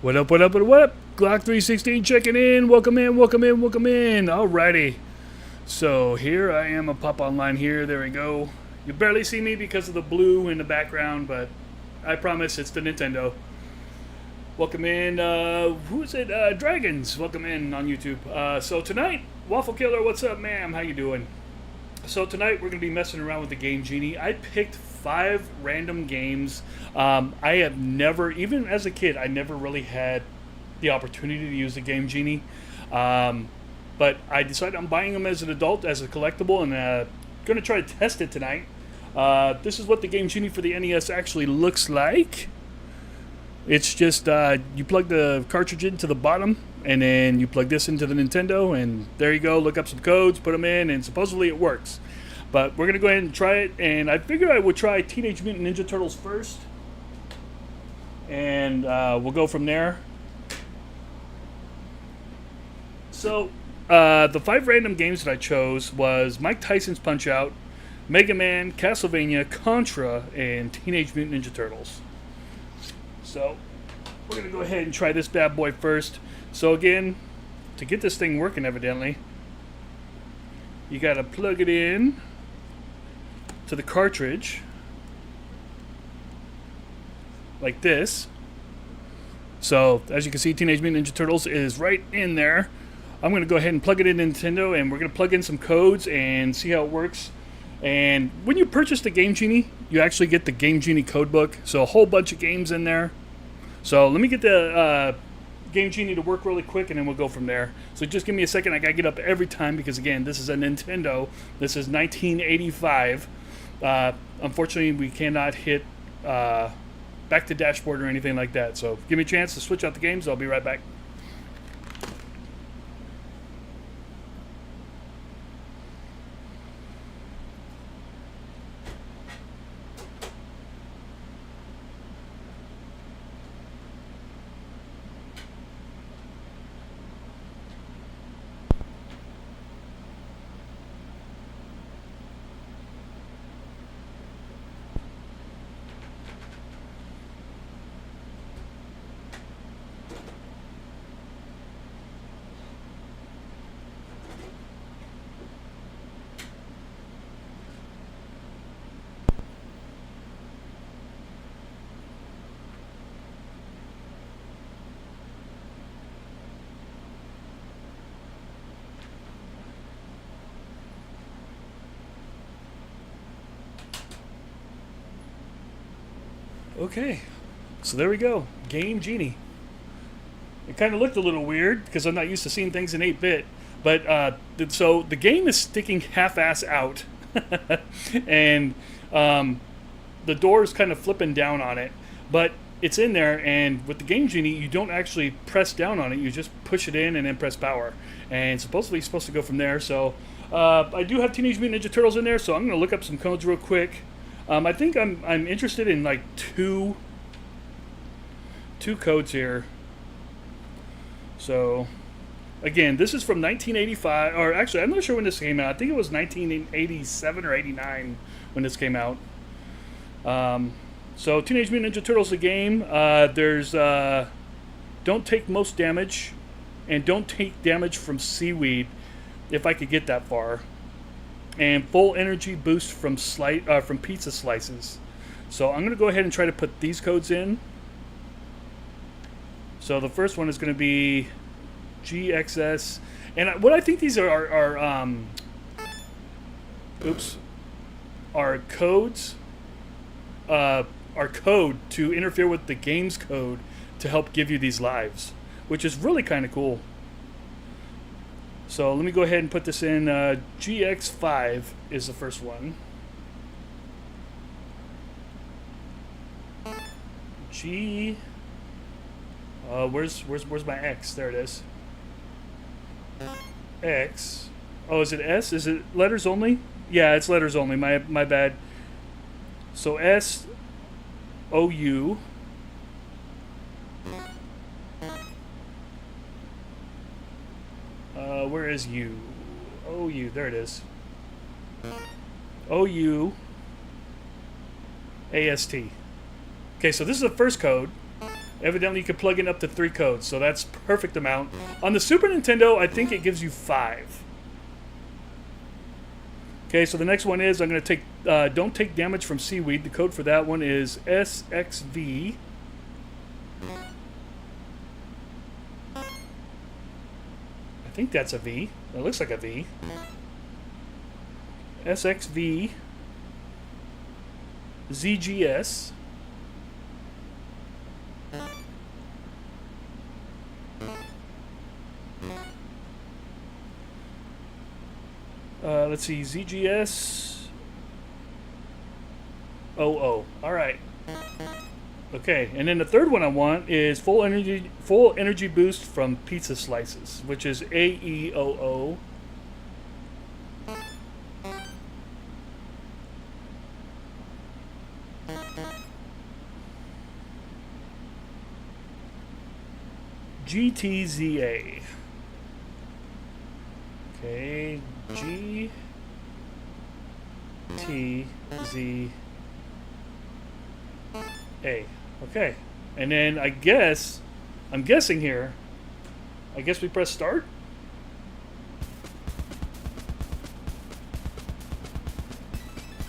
What up, what up, what up? Glock 316 checking in. Welcome in, welcome in, welcome in. Alrighty. So here I am, a pop online here. There we go. You barely see me because of the blue in the background, but I promise it's the Nintendo. Welcome in. Who is it? Dragons. Welcome in on YouTube. So tonight, Waffle Killer, what's up, ma'am? How you doing? So tonight we're going to be messing around with the Game Genie. I picked 5 random games. I have never, even as a kid, I never really had the opportunity to use the Game Genie. But I decided I'm buying them as an adult, as a collectible, and going to try to test it tonight. This is what the Game Genie for the NES actually looks like. It's just, you plug the cartridge into the bottom, and then you plug this into the Nintendo, and there you go. Look up some codes, put them in, and supposedly it works. But we're going to go ahead and try it, and I figured I would try Teenage Mutant Ninja Turtles first. And we'll go from there. So, the 5 random games that I chose was Mike Tyson's Punch-Out!, Mega Man, Castlevania, Contra, and Teenage Mutant Ninja Turtles. So, we're going to go ahead and try this bad boy first. So again, to get this thing working evidently, you got to plug it in to the cartridge, like this. So, as you can see, Teenage Mutant Ninja Turtles is right in there. I'm going to go ahead and plug it in Nintendo, and we're going to plug in some codes and see how it works. And when you purchase the Game Genie, you actually get the Game Genie code book. So a whole bunch of games in there. So let me get the Game Genie to work really quick, and then we'll go from there. So just give me a second. I got to get up every time because, again, this is a Nintendo. This is 1985. Unfortunately, we cannot hit back to dashboard or anything like that. So give me a chance to switch out the games. I'll be right back. Okay, so there we go. Game Genie. It kind of looked a little weird because I'm not used to seeing things in 8-bit. But so the game is sticking half-ass out. And the door is kind of flipping down on it. But it's in there, and with the Game Genie, you don't actually press down on it. You just push it in and then press power. And supposedly it's supposed to go from there. So I do have Teenage Mutant Ninja Turtles in there, so I'm going to look up some codes real quick. I think I'm interested in like two codes here. So, again, this is from 1985, or actually, I'm not sure when this came out. I think it was 1987 or 89 when this came out. So, Teenage Mutant Ninja Turtles, the game. There's don't take most damage, and don't take damage from seaweed, if I could get that far. And full energy boost from pizza slices. So I'm going to go ahead and try to put these codes in. So the first one is going to be GXS. And what I think these are codes. Are code to interfere with the game's code to help give you these lives, which is really kind of cool. So let me go ahead and put this in. GX5 is the first one. G. Where's my X? There it is. X. Oh, is it S? Is it letters only? Yeah, it's letters only. My bad. So S. O U. Where is U? O-U, there it is. O-U A-S-T. Okay, so this is the first code. Evidently, you can plug in up to 3 codes, so that's perfect amount. On the Super Nintendo, I think it gives you 5. Okay, so the next one is, I'm going to take, don't take damage from seaweed. The code for that one is SXV. I think that's a V. It looks like a V. SXV ZGS. Let's see, ZGS 00. All right. Okay, and then the third one I want is full energy boost from pizza slices, which is AE00. GTZA. Okay, GTZA. Okay, and then I'm guessing here, I guess we press start.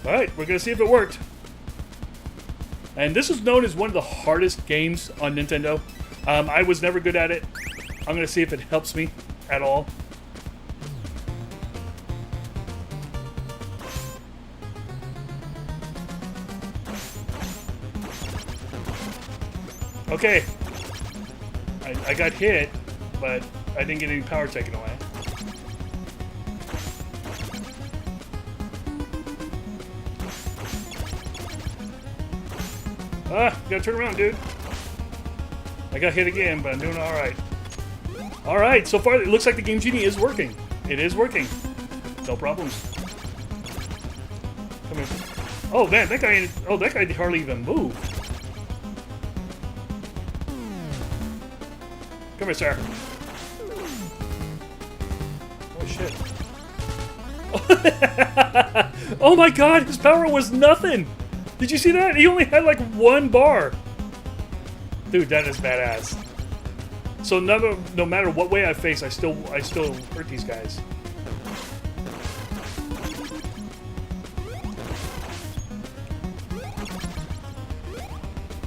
Alright, we're gonna see if it worked. And this is known as one of the hardest games on Nintendo. I was never good at it. I'm gonna see if it helps me at all. Okay. I got hit, but I didn't get any power taken away. Ah, gotta turn around, dude. I got hit again, but I'm doing alright. Alright, so far it looks like the Game Genie is working. It is working. No problems. Come here. Oh man, that guy hardly even moved. Come here, sir. Oh shit. Oh my god, his power was nothing! Did you see that? He only had like 1 bar. Dude, that is badass. So no matter what way I face, I still hurt these guys.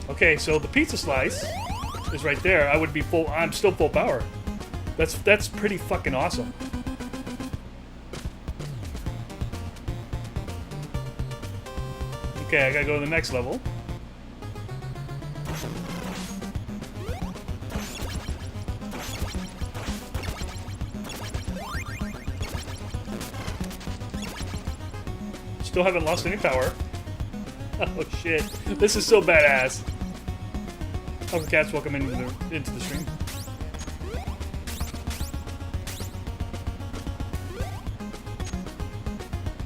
Okay, so the pizza slice is right there. I would be full. I'm still full power. That's pretty fucking awesome. Okay, I gotta go to the next level. Still haven't lost any power. Oh shit. This is so badass. Uncle Cats, welcome into the stream.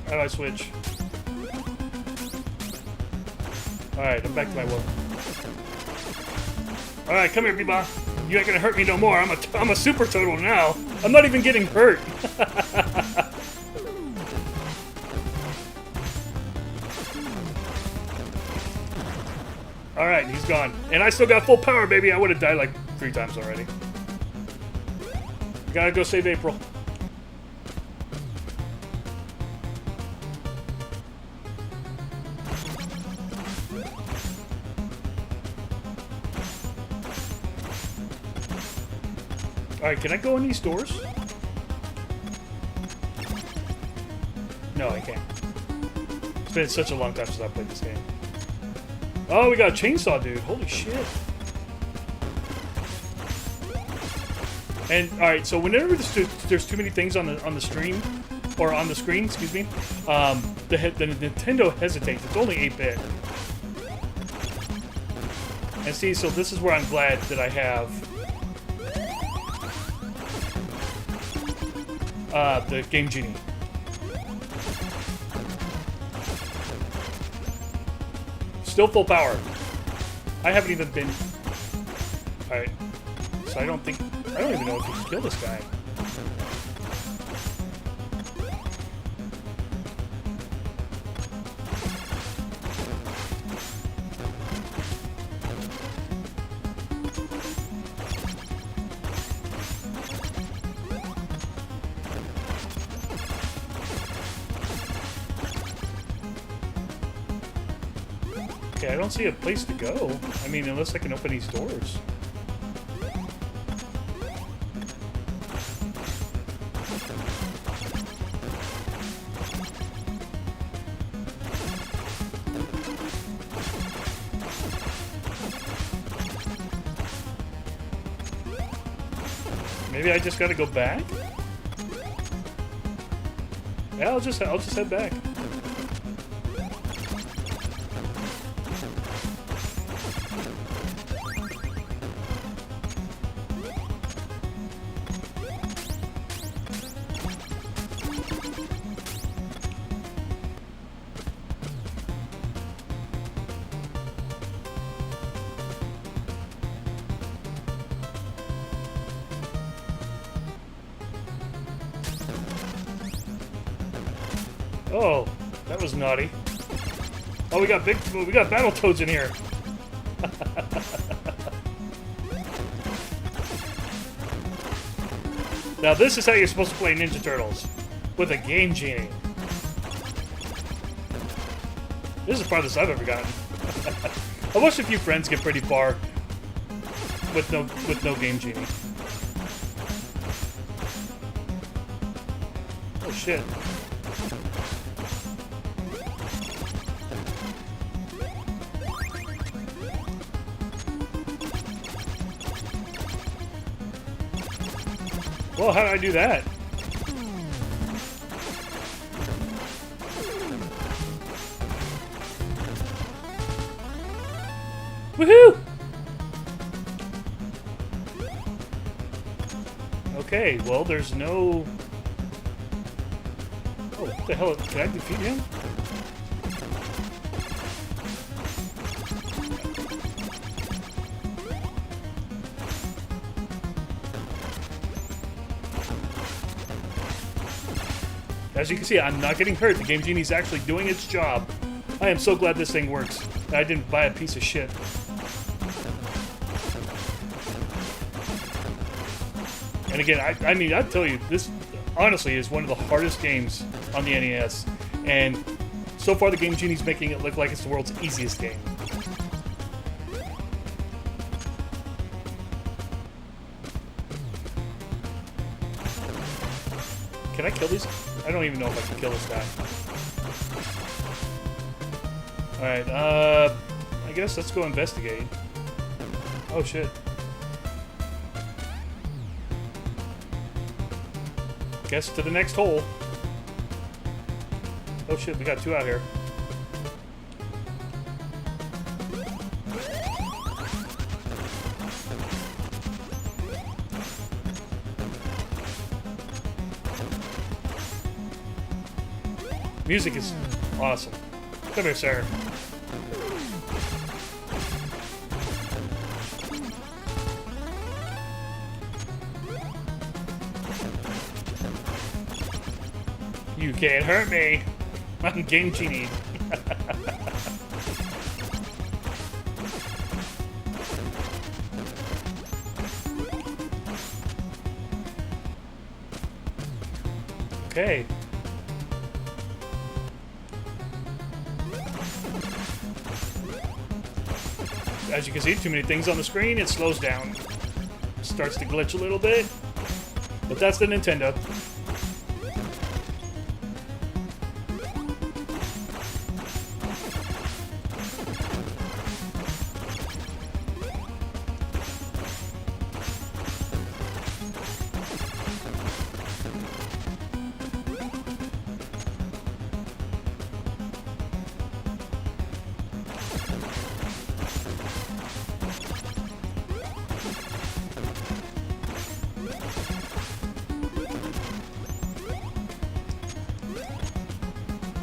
How do I switch? Alright, I'm back to my work. Alright, come here, Bebop. You ain't gonna hurt me no more. I'm a super turtle now. I'm not even getting hurt. Alright, he's gone. And I still got full power, baby. I would have died like 3 times already. Gotta go save April. Alright, can I go in these doors? No, I can't. It's been such a long time since I played this game. Oh, we got a chainsaw, dude. Holy shit. And, alright, so whenever there's too many things on the stream, or on the screen, excuse me, the Nintendo hesitates. It's only 8-bit. And see, so this is where I'm glad that I have the Game Genie. Still full power. I haven't even been... Alright. So I don't even know if we can kill this guy. Okay, I don't see a place to go. I mean, unless I can open these doors. Maybe I just gotta go back? Yeah, I'll just head back. Oh, that was naughty. Oh, we got Battletoads in here. Now this is how you're supposed to play Ninja Turtles, with a Game Genie. This is the farthest I've ever gotten. I watched a few friends get pretty far with no Game Genie. Oh shit. Well, how did I do that? Woohoo! Okay, well, there's no... Oh, what the hell? Can I defeat him? As you can see, I'm not getting hurt. The Game Genie's actually doing its job. I am so glad this thing works. I didn't buy a piece of shit. And again, I mean, I'd tell you, this honestly is one of the hardest games on the NES. And so far, the Game Genie's making it look like it's the world's easiest game. Can I kill these? I don't even know if I can kill this guy. Alright, I guess let's go investigate. Oh shit. Guess to the next hole. Oh shit, we got two out here. Music is awesome. Come here, sir. You can't hurt me. I'm Game Genie. Okay. As you can see, too many things on the screen, it slows down. Starts to glitch a little bit. But that's the Nintendo.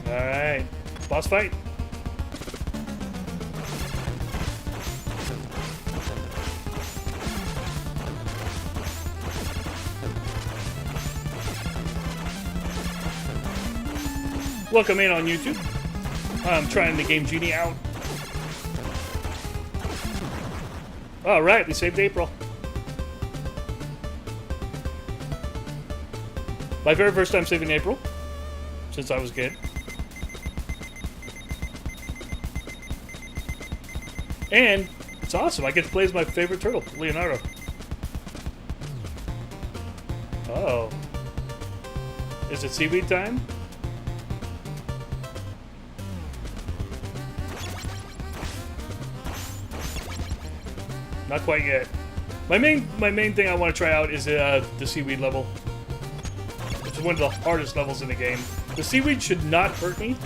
Alright, boss fight. Welcome in on YouTube. I'm trying the Game Genie out. Alright, we saved April. My very first time saving April, since I was a kid. And it's awesome. I get to play as my favorite turtle, Leonardo. Oh. Is it seaweed time? Not quite yet. My main thing I want to try out is the seaweed level. It's one of the hardest levels in the game. The seaweed should not hurt me.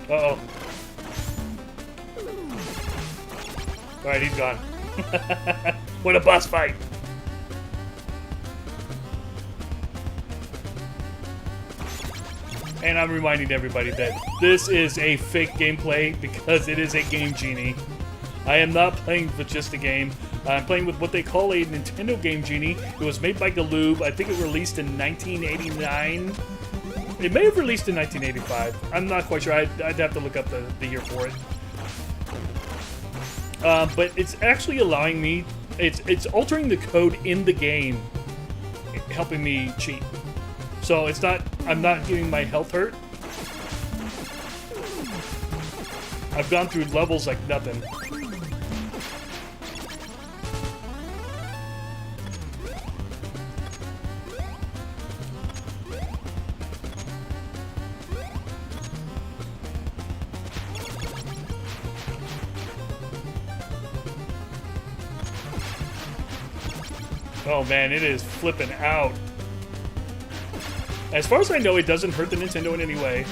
Uh-oh. Alright, he's gone. What a boss fight! And I'm reminding everybody that this is a fake gameplay because it is a Game Genie. I am not playing with just a game. I'm playing with what they call a Nintendo Game Genie. It was made by Galoob. I think it released in 1989. It may have released in 1985. I'm not quite sure. I'd have to look up the year for it. But it's actually allowing me... It's altering the code in the game, helping me cheat. So it's not... I'm not getting my health hurt. I've gone through levels like nothing. Oh man, it is flipping out. As far as I know, it doesn't hurt the Nintendo in any way.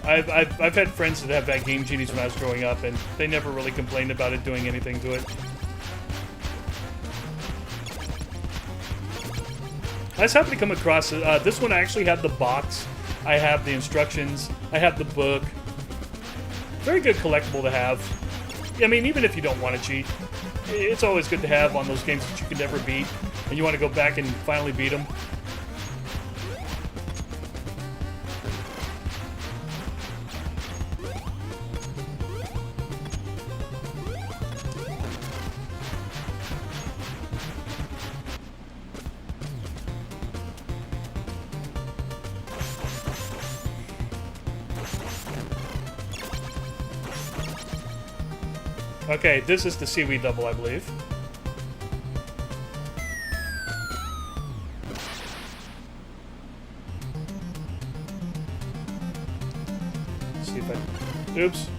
I've had friends that have had Game Genies when I was growing up, and they never really complained about it doing anything to it. I just happened to come across this one. I actually have the box. I have the instructions. I have the book. Very good collectible to have. I mean, even if you don't want to cheat, it's always good to have on those games that you can never beat, and you want to go back and finally beat them. Okay, this is the seaweed level, I believe. Let's see if I... Oops.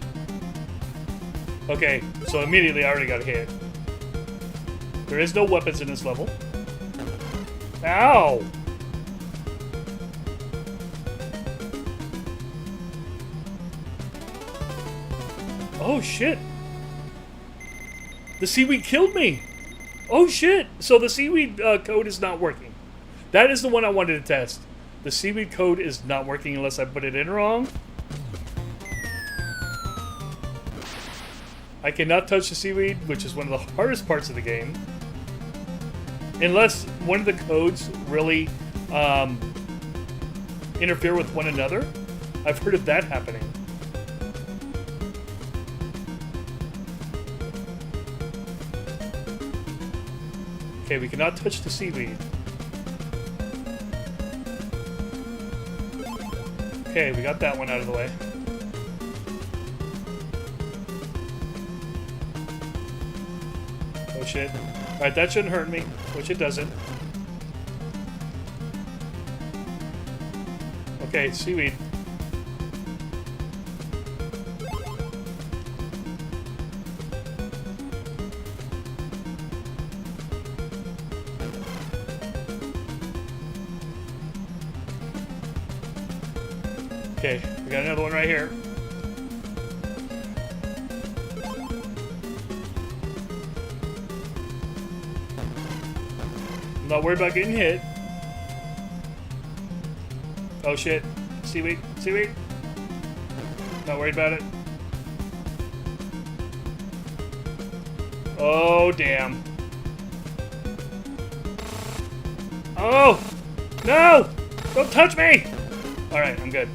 Okay, so immediately I already got hit. There is no weapons in this level. Ow! Oh, shit. The seaweed killed me. Oh, shit. So the seaweed code is not working. That is the one I wanted to test. The seaweed code is not working unless I put it in wrong. I cannot touch the seaweed, which is one of the hardest parts of the game. Unless one of the codes really interfere with one another. I've heard of that happening. Okay, we cannot touch the seaweed. Okay, we got that one out of the way. Oh shit. Alright, that shouldn't hurt me, which it doesn't. Okay, seaweed. Okay, we got another one right here. I'm not worried about getting hit. Oh shit. Seaweed, seaweed. Not worried about it. Oh, damn. Oh! No! Don't touch me! Alright, I'm good.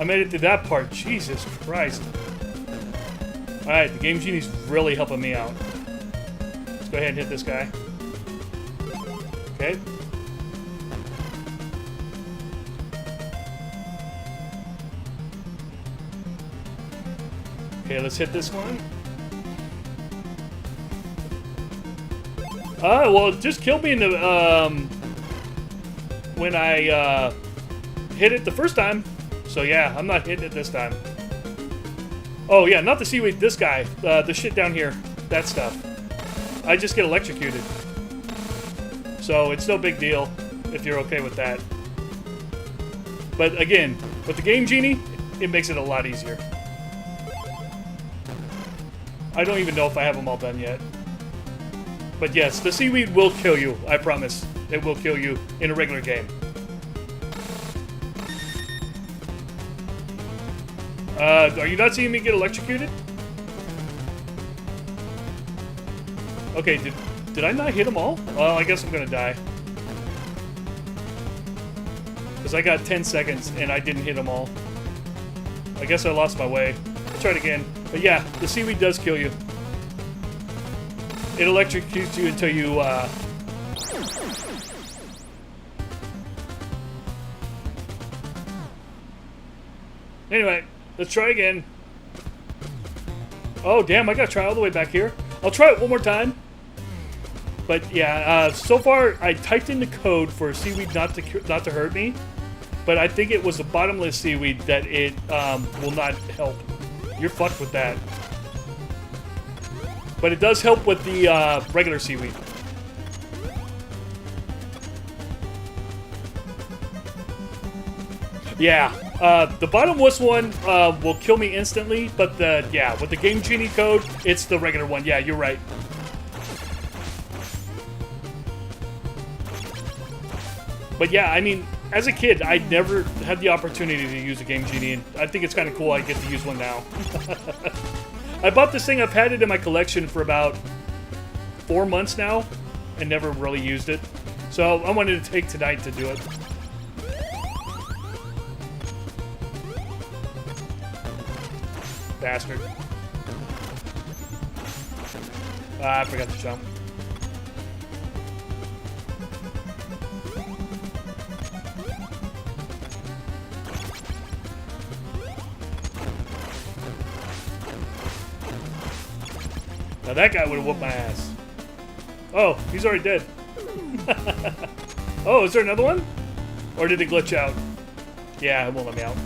I made it to that part. Jesus Christ. Alright, the Game Genie's really helping me out. Let's go ahead and hit this guy. Okay. Okay, let's hit this one. Well, it just killed me in the, when I, hit it the first time. So yeah, I'm not hitting it this time. Oh yeah, not the seaweed, this guy. The shit down here. That stuff. I just get electrocuted. So it's no big deal if you're okay with that. But again, with the Game Genie, it makes it a lot easier. I don't even know if I have them all done yet. But yes, the seaweed will kill you, I promise. It will kill you in a regular game. Are you not seeing me get electrocuted? Okay, did I not hit them all? Well, I guess I'm gonna die. Because I got 10 seconds and I didn't hit them all. I guess I lost my way. I'll try it again. But yeah, the seaweed does kill you. It electrocutes you until you, Anyway, let's try again. Oh, damn, I gotta try all the way back here. I'll try it one more time. But yeah, so far I typed in the code for seaweed not to hurt me. But I think it was the bottomless seaweed that it will not help. You're fucked with that. But it does help with the regular seaweed. Yeah, the bottomless one will kill me instantly, but yeah, with the Game Genie code, it's the regular one. Yeah, you're right. But yeah, I mean, as a kid, I never had the opportunity to use a Game Genie, and I think it's kind of cool I get to use one now. I bought this thing, I've had it in my collection for about 4 months now, and never really used it. So I wanted to take tonight to do it. Bastard. Ah, I forgot to jump. Now that guy would have whooped my ass. Oh, he's already dead. Oh, is there another one? Or did it glitch out? Yeah, it won't let me out.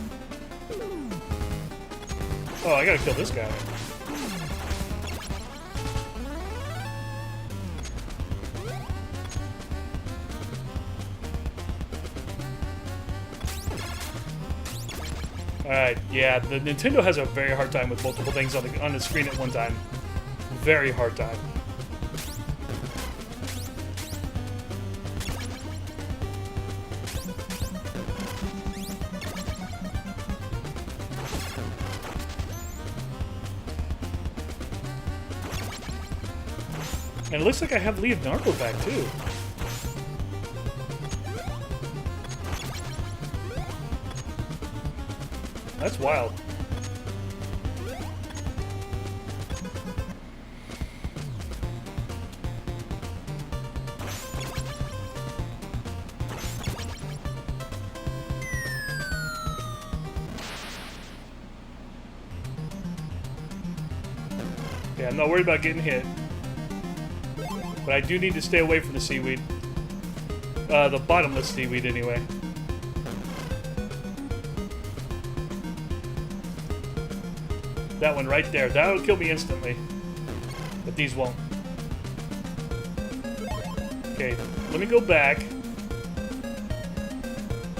Oh, I gotta kill this guy. Alright, yeah, the Nintendo has a very hard time with multiple things on the screen at one time. Very hard time. And it looks like I have Leonardo back too. That's wild. Yeah, I'm not worried about getting hit. But I do need to stay away from the seaweed. The bottomless seaweed, anyway. That one right there. That'll kill me instantly. But these won't. Okay, let me go back.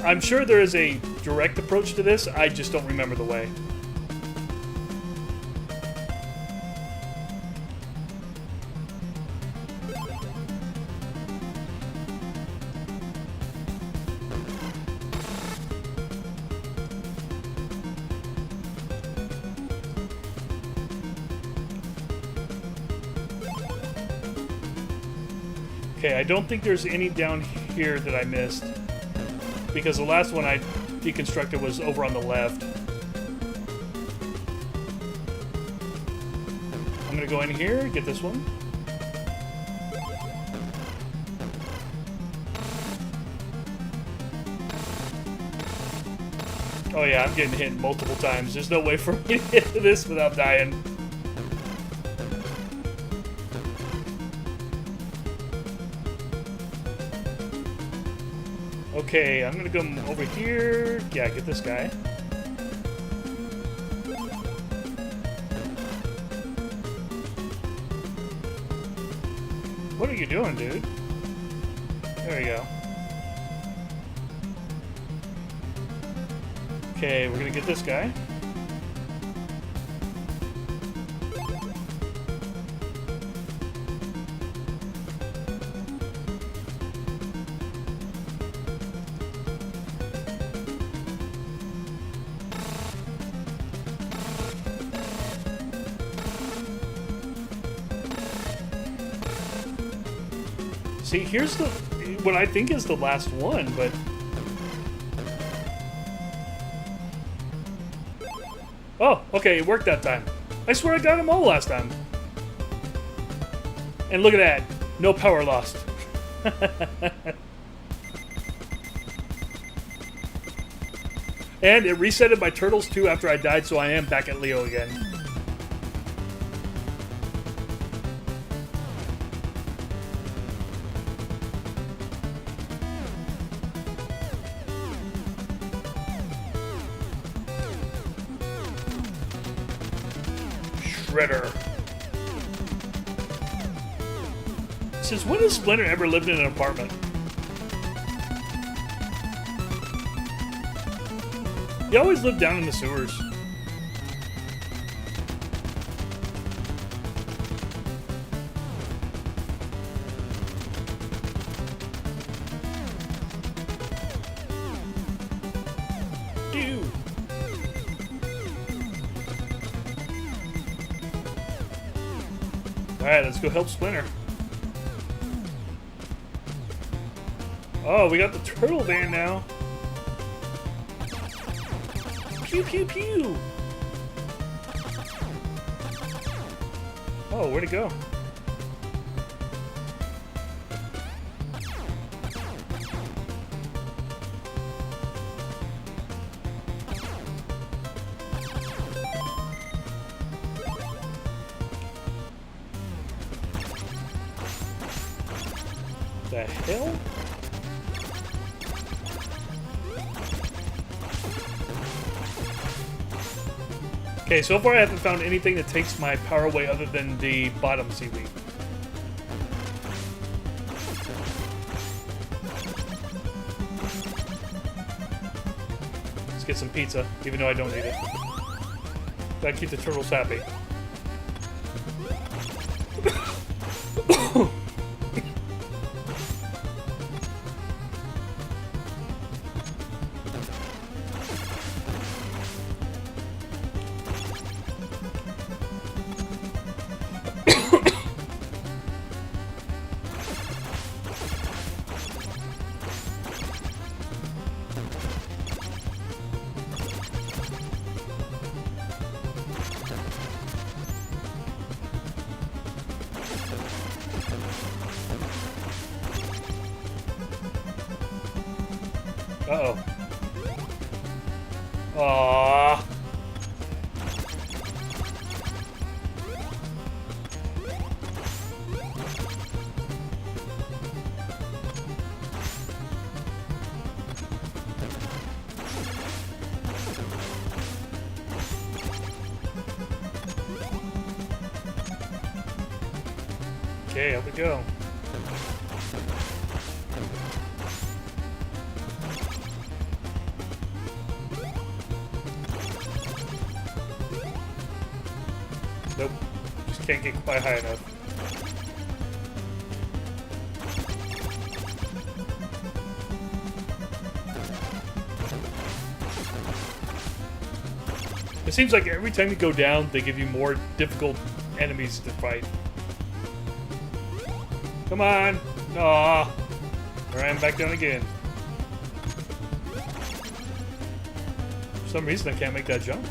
I'm sure there is a direct approach to this. I just don't remember the way. Okay, I don't think there's any down here that I missed. Because the last one I deconstructed was over on the left. gonna go in here, get this one. Oh yeah, I'm getting hit multiple times. There's no way for me to hit this without dying. Okay, I'm gonna come over here. Yeah, get this guy. What are you doing, dude? There we go. Okay, we're gonna get this guy. See, here's the what I think is the last one, but oh, okay, it worked that time. I swear I got them all last time. And look at that, no power lost. And it resetted my turtles too after I died, so I am back at Leo again. Shredder. Since when has Splinter ever lived in an apartment? He always lived down in the sewers. Ew. Alright, let's go help Splinter. Oh, we got the turtle van now. Pew, pew, pew. Oh, where'd it go? The hell? Okay, so far I haven't found anything that takes my power away other than the bottom seaweed. Let's get some pizza, even though I don't need it. Gotta keep the turtles happy. Uh-oh. Aww. Okay, up we go. Nope. Just can't get quite high enough. It seems like every time you go down, they give you more difficult enemies to fight. Come on! Aww! There I am back down again. For some reason I can't make that jump.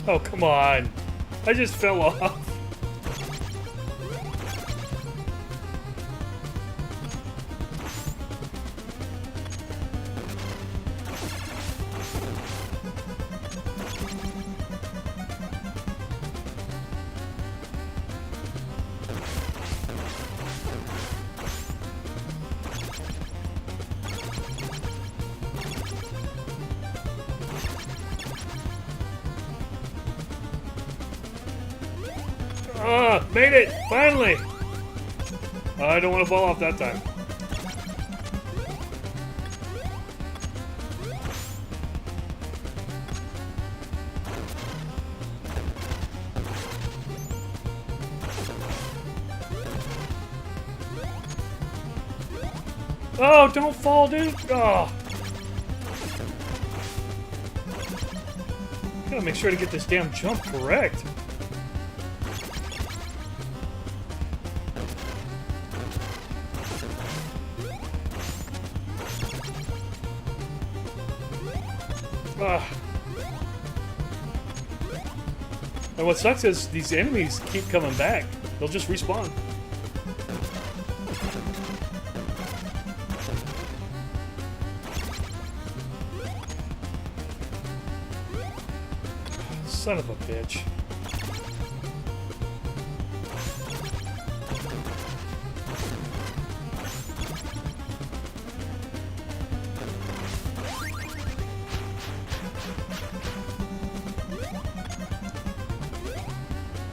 Oh, come on. I just fell off. Made it! Finally! I don't want to fall off that time. Oh, don't fall, dude! Oh. Gotta make sure to get this damn jump correct. And what sucks is these enemies keep coming back. They'll just respawn. Son of a bitch.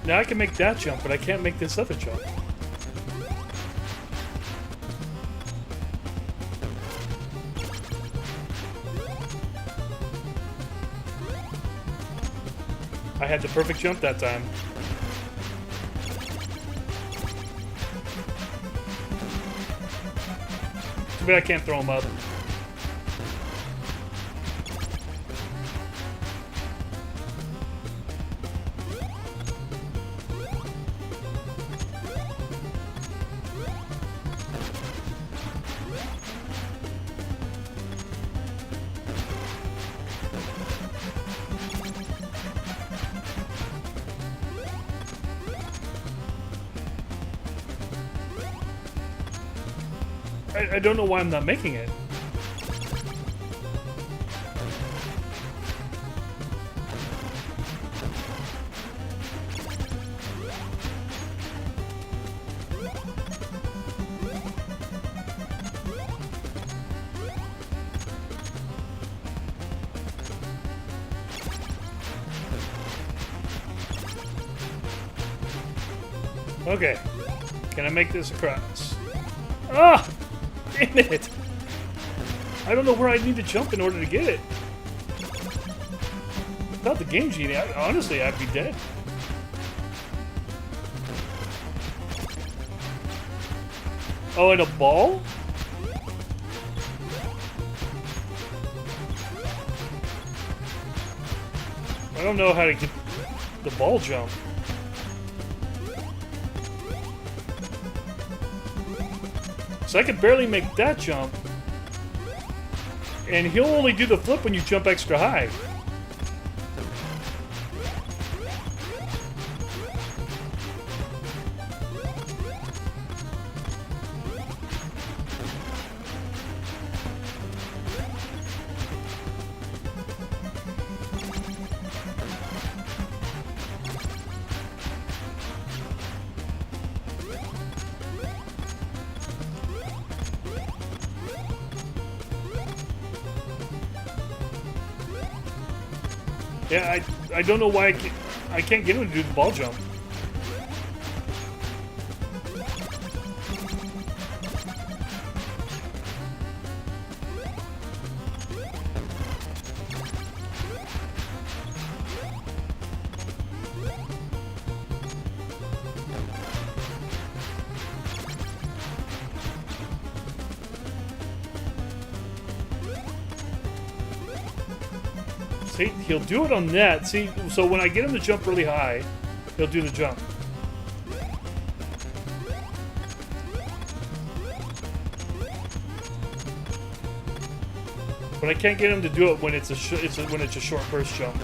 Now I can make that jump, but I can't make this other jump. I had the perfect jump that time. Too bad I can't throw him up. I don't know why I'm not making it. Okay. Can I make this across? Ah! Damn it! I don't know where I need to jump in order to get it. Without the Game Genie, honestly, I'd be dead. Oh, and a ball? I don't know how to get the ball jump. So I can barely make that jump. And he'll only do the flip when you jump extra high. Yeah, I don't know why I can't get him to do the ball jump. See, he'll do it on that. See, so when I get him to jump really high, he'll do the jump. But I can't get him to do it when it's a short burst jump.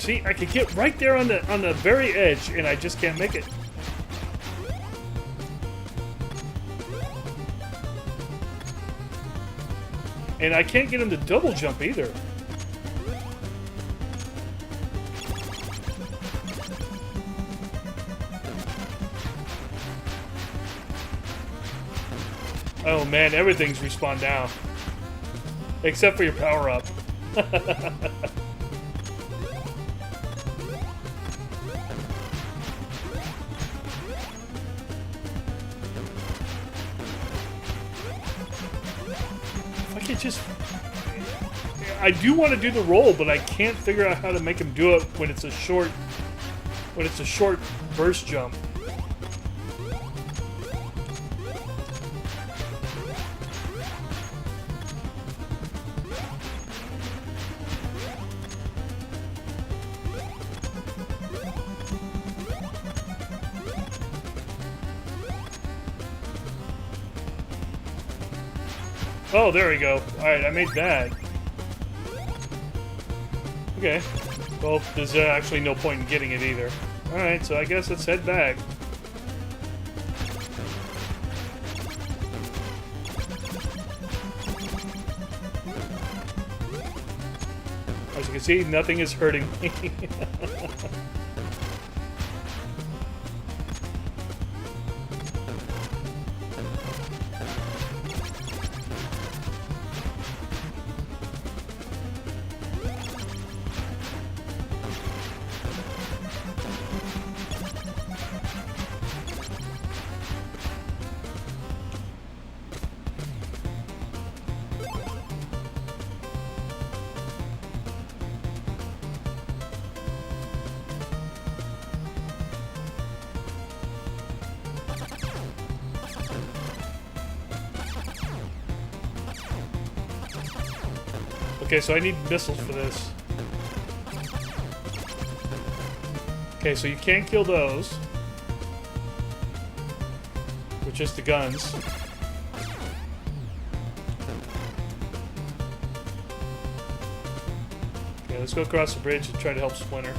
See, I could get right there on the very edge, and I just can't make it. And I can't get him to double jump either. Oh man, everything's respawned down. Except for your power-up. If I could just... I do want to do the roll, but I can't figure out how to make him do it when it's a short burst jump. Oh, there we go. Alright, I made that. Okay. Well, there's actually no point in getting it either. Alright, so I guess let's head back. As you can see, nothing is hurting me. Okay, so I need missiles for this. Okay, so you can't kill those. With just the guns. Okay, let's go across the bridge and try to help Splinter.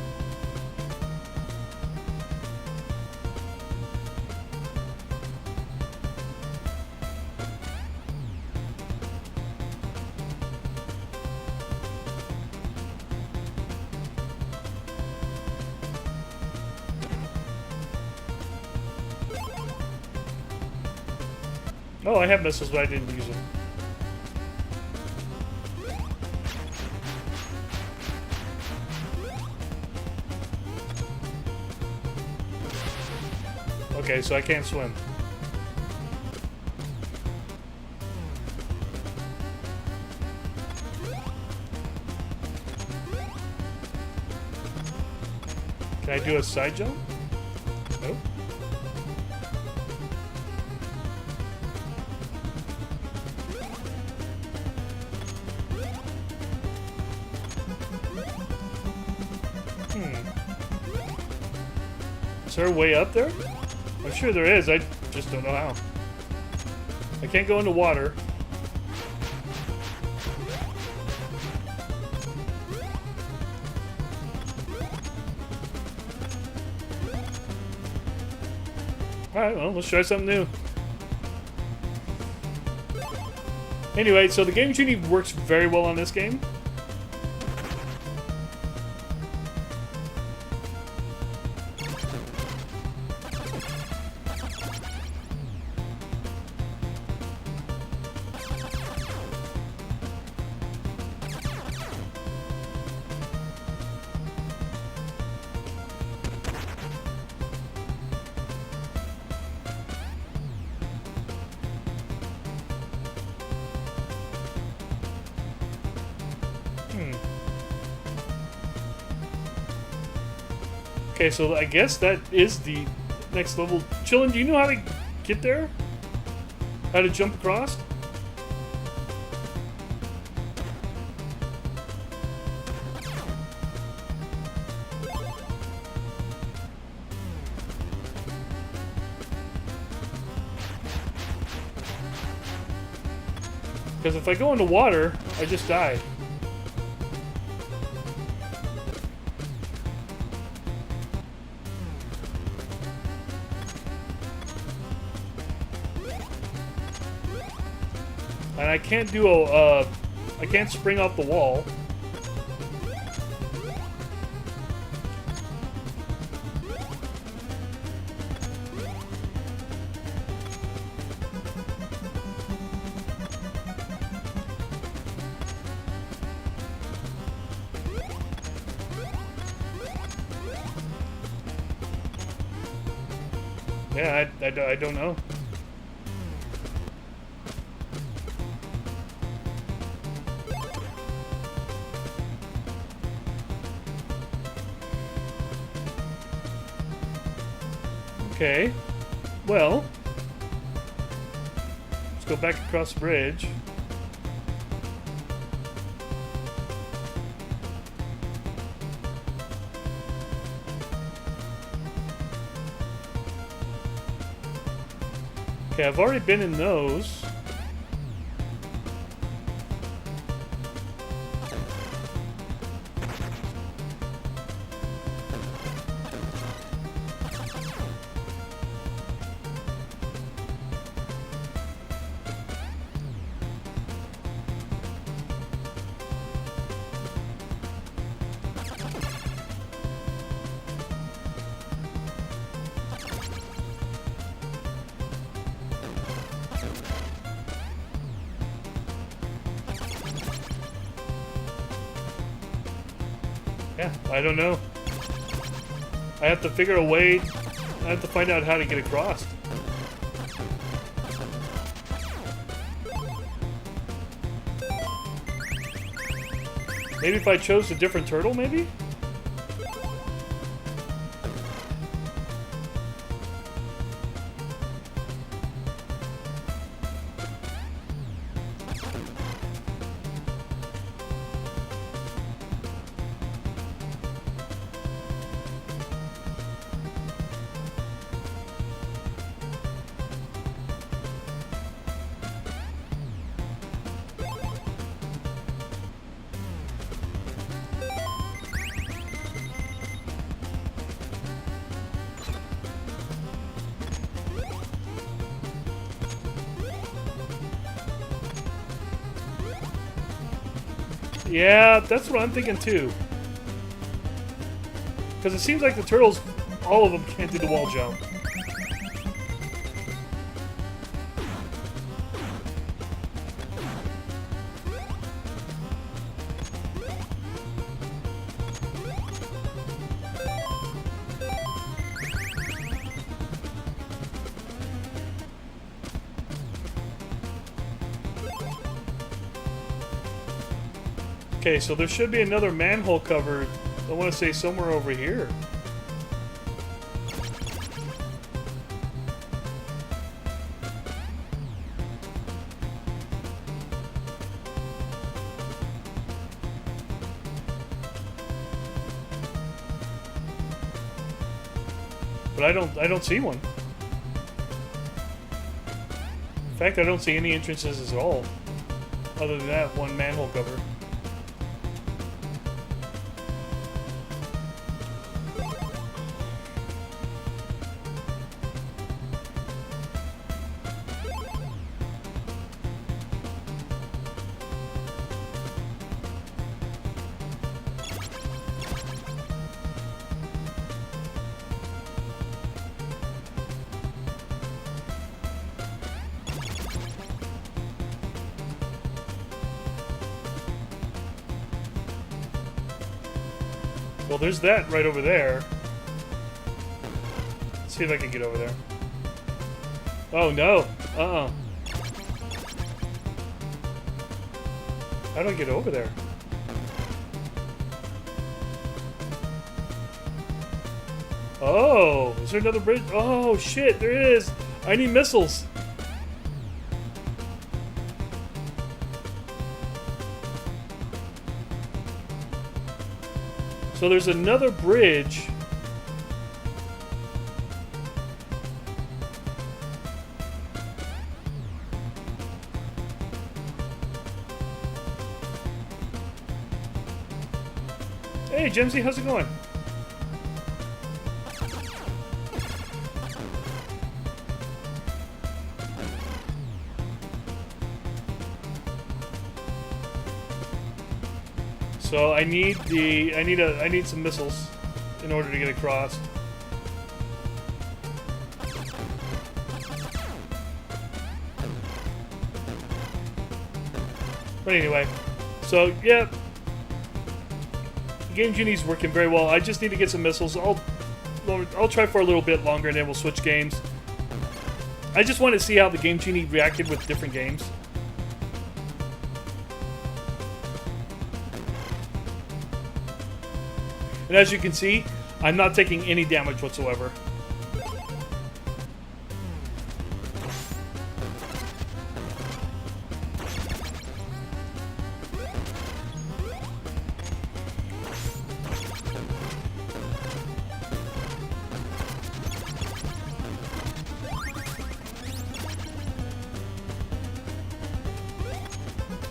Oh, I have missiles, but I didn't use them. Okay, so I can't swim. Can I do a side jump? Nope. Is there a way up there? I'm sure there is, I just don't know how. I can't go into water. Alright, well, let's try something new. Anyway, so the Game Genie works very well on this game. Okay, so I guess that is the next level. Chillin', do you know how to get there? How to jump across? Because if I go into water, I just die. And I can't do I can't spring off the wall. Yeah, I don't know. Okay, well, let's go back across the bridge. Okay, I've already been in those. Yeah, I don't know. I have to figure a way. I have to find out how to get across. Maybe if I chose a different turtle, maybe? Yeah, that's what I'm thinking too. Because it seems like the turtles, all of them can't do the wall jump. Okay, so there should be another manhole cover, I want to say somewhere over here. But I don't see one. In fact, I don't see any entrances at all, other than that one manhole cover. Well, there's that right over there. Let's see if I can get over there. Oh, no. How do I get over there? Oh, is there another bridge? Oh, shit, there is. I need missiles. So there's another bridge. Hey, Jimsy, how's it going? So I need some missiles in order to get across. But anyway, so yeah, Game Genie's working very well. I just need to get some missiles. I'll try for a little bit longer and then we'll switch games. I just want to see how the Game Genie reacted with different games. And as you can see, I'm not taking any damage whatsoever.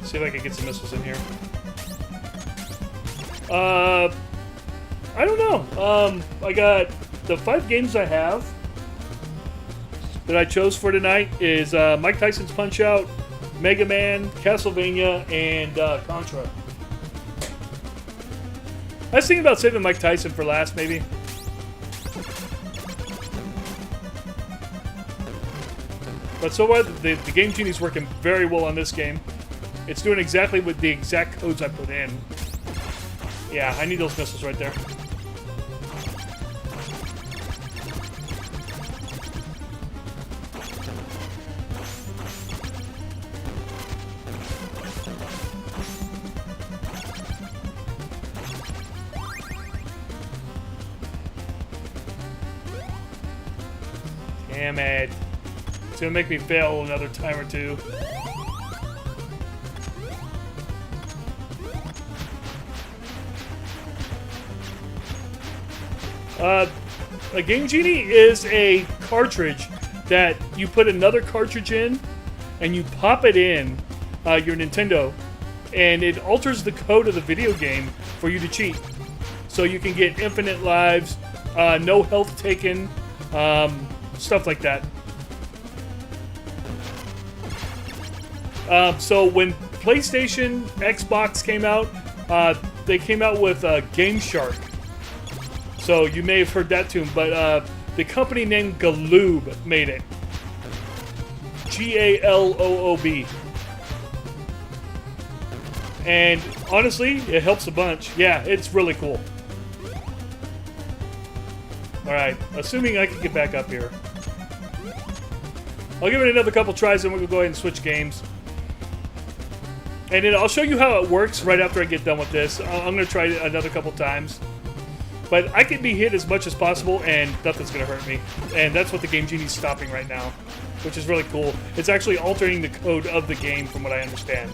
See if I can get some missiles in here. I don't know. I got the 5 games I have that I chose for tonight is Mike Tyson's Punch-Out, Mega Man, Castlevania, and Contra. I was thinking about saving Mike Tyson for last, maybe. But so far, the Game Genie's working very well on this game. It's doing exactly what the exact codes I put in. Yeah, I need those missiles right there. Damn it. It's gonna make me fail another time or two. A Game Genie is a cartridge that you put another cartridge in and you pop it in your Nintendo and it alters the code of the video game for you to cheat. So you can get infinite lives, no health taken, stuff like that. So when PlayStation, Xbox came out, they came out with Game Shark. So you may have heard that tune, but the company named Galoob made it. Galoob. And honestly, it helps a bunch. Yeah, it's really cool. Alright, assuming I can get back up here. I'll give it another couple tries and we'll go ahead and switch games. And then I'll show you how it works right after I get done with this. I'm going to try it another couple times. But I can be hit as much as possible and nothing's going to hurt me. And that's what the Game Genie's stopping right now, which is really cool. It's actually altering the code of the game from what I understand.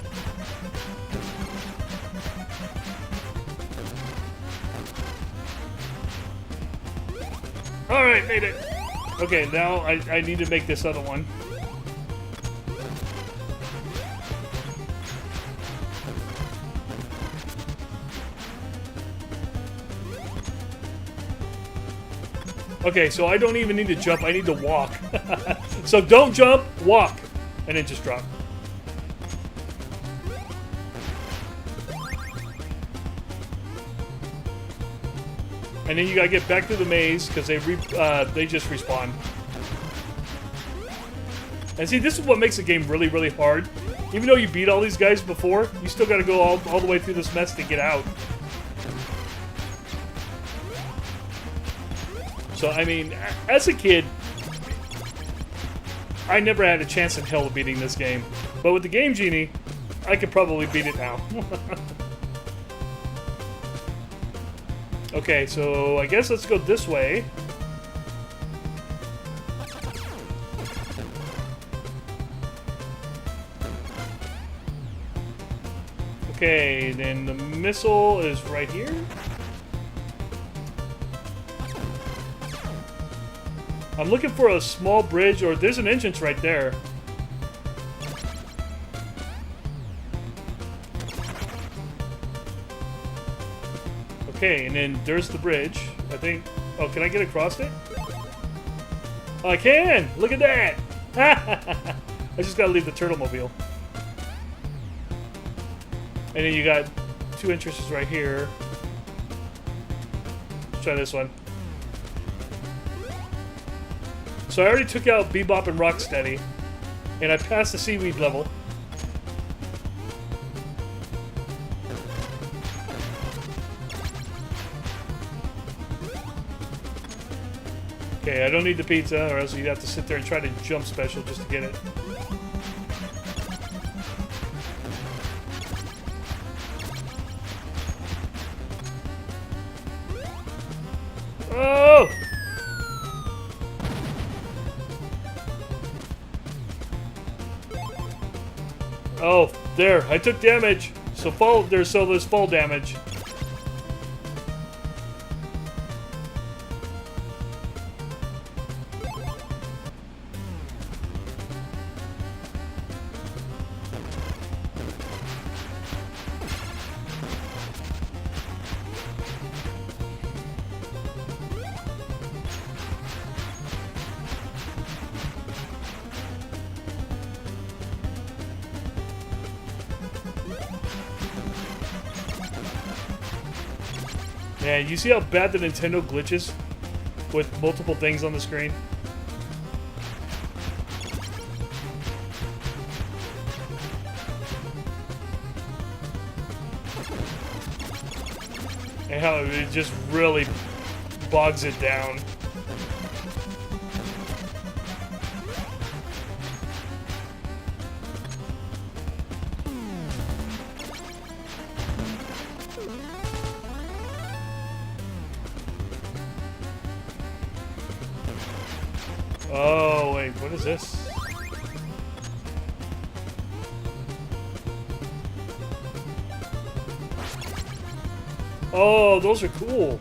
Alright, made it. Okay, now I need to make this other one. Okay, so I don't even need to jump, I need to walk. So don't jump, walk, and then just drop. And then you gotta get back through the maze, because they just respawn. And see, this is what makes the game really, really hard. Even though you beat all these guys before, you still gotta go all the way through this mess to get out. So, I mean, as a kid, I never had a chance in hell of beating this game. But with the Game Genie, I could probably beat it now. Okay, so I guess let's go this way. Okay, then the missile is right here. I'm looking for a small bridge, or there's an entrance right there. Okay, and then there's the bridge, I think. Oh, can I get across it? Oh, I can! Look at that! I just gotta leave the turtle mobile. And then you got two entrances right here. Let's try this one. So I already took out Bebop and Rocksteady, and I passed the seaweed level. Okay, I don't need the pizza, or else you'd have to sit there and try to jump special just to get it. Oh! Oh, there! I took damage. So there's fall damage. Man, you see how bad the Nintendo glitches with multiple things on the screen? And how it just really bogs it down. Oh, wait, what is this? Oh, those are cool.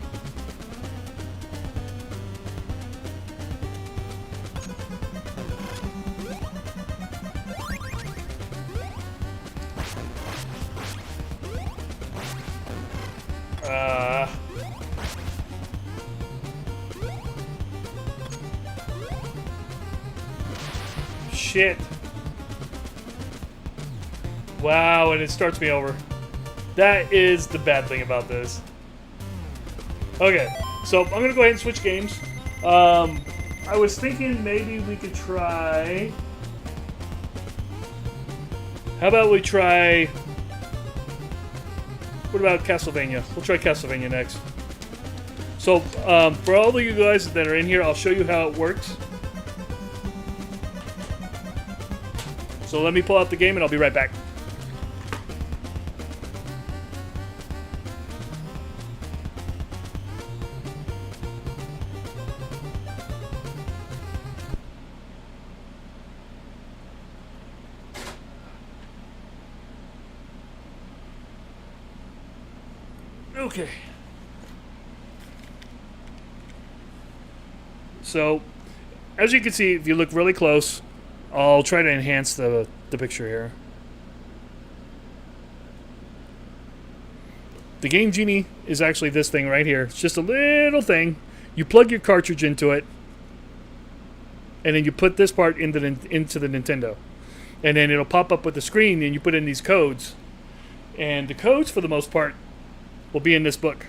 Shit. Wow, and it starts me over. That is the bad thing about this. Okay, so I'm gonna go ahead and switch games. I was thinking maybe we could try... How about we try... What about Castlevania? We'll try Castlevania next. So, for all of you guys that are in here, I'll show you how it works. So let me pull out the game and I'll be right back. Okay. So, as you can see, if you look really close, I'll try to enhance the picture here. The Game Genie is actually this thing right here. It's just a little thing. You plug your cartridge into it, and then you put this part into the Nintendo. And then it'll pop up with the screen, and you put in these codes. And the codes, for the most part, will be in this book.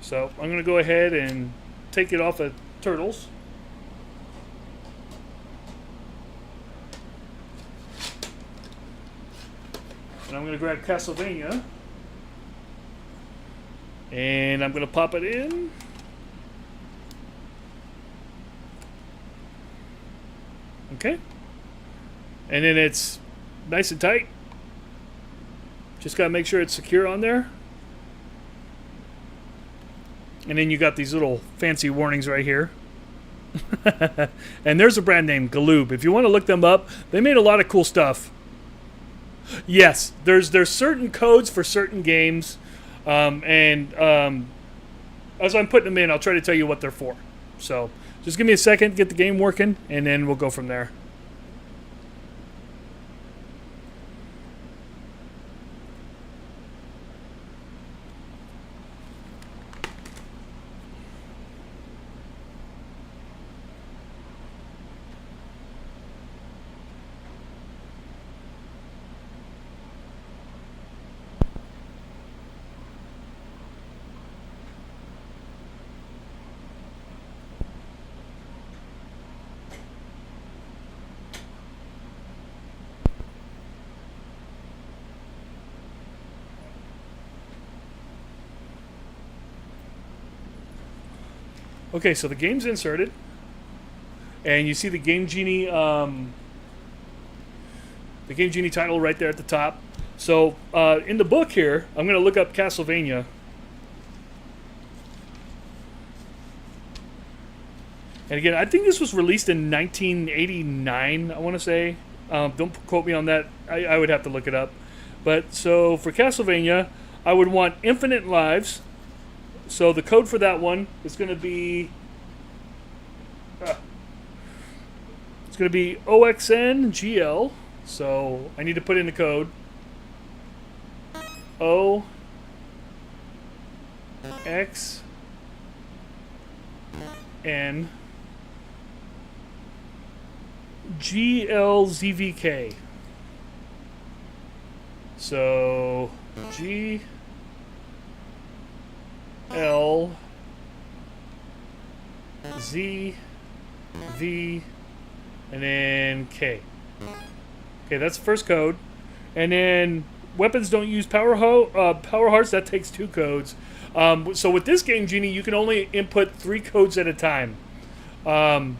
So I'm going to go ahead and take it off of Turtles. And I'm going to grab Castlevania. And I'm going to pop it in. Okay. And then it's nice and tight. Just got to make sure it's secure on there. And then you got these little fancy warnings right here. And there's a brand name, Galoob. If you want to look them up, they made a lot of cool stuff. Yes, there's certain codes for certain games. As I'm putting them in, I'll try to tell you what they're for. So just give me a second, get the game working, and then we'll go from there. Okay, so the game's inserted. And you see the Game Genie, title right there at the top. So in the book here, I'm going to look up Castlevania. And again, I think this was released in 1989, I want to say. Don't quote me on that. I would have to look it up. But so for Castlevania, I would want infinite lives. So the code for that one is going to be... it's going to be OXNGL. So I need to put in the code. OXNGLZVK. So G L Z V and then K. Okay, that's the first code. And then weapons don't use power hearts. That takes 2 codes. So with this Game Genie, you can only input 3 codes at a time. On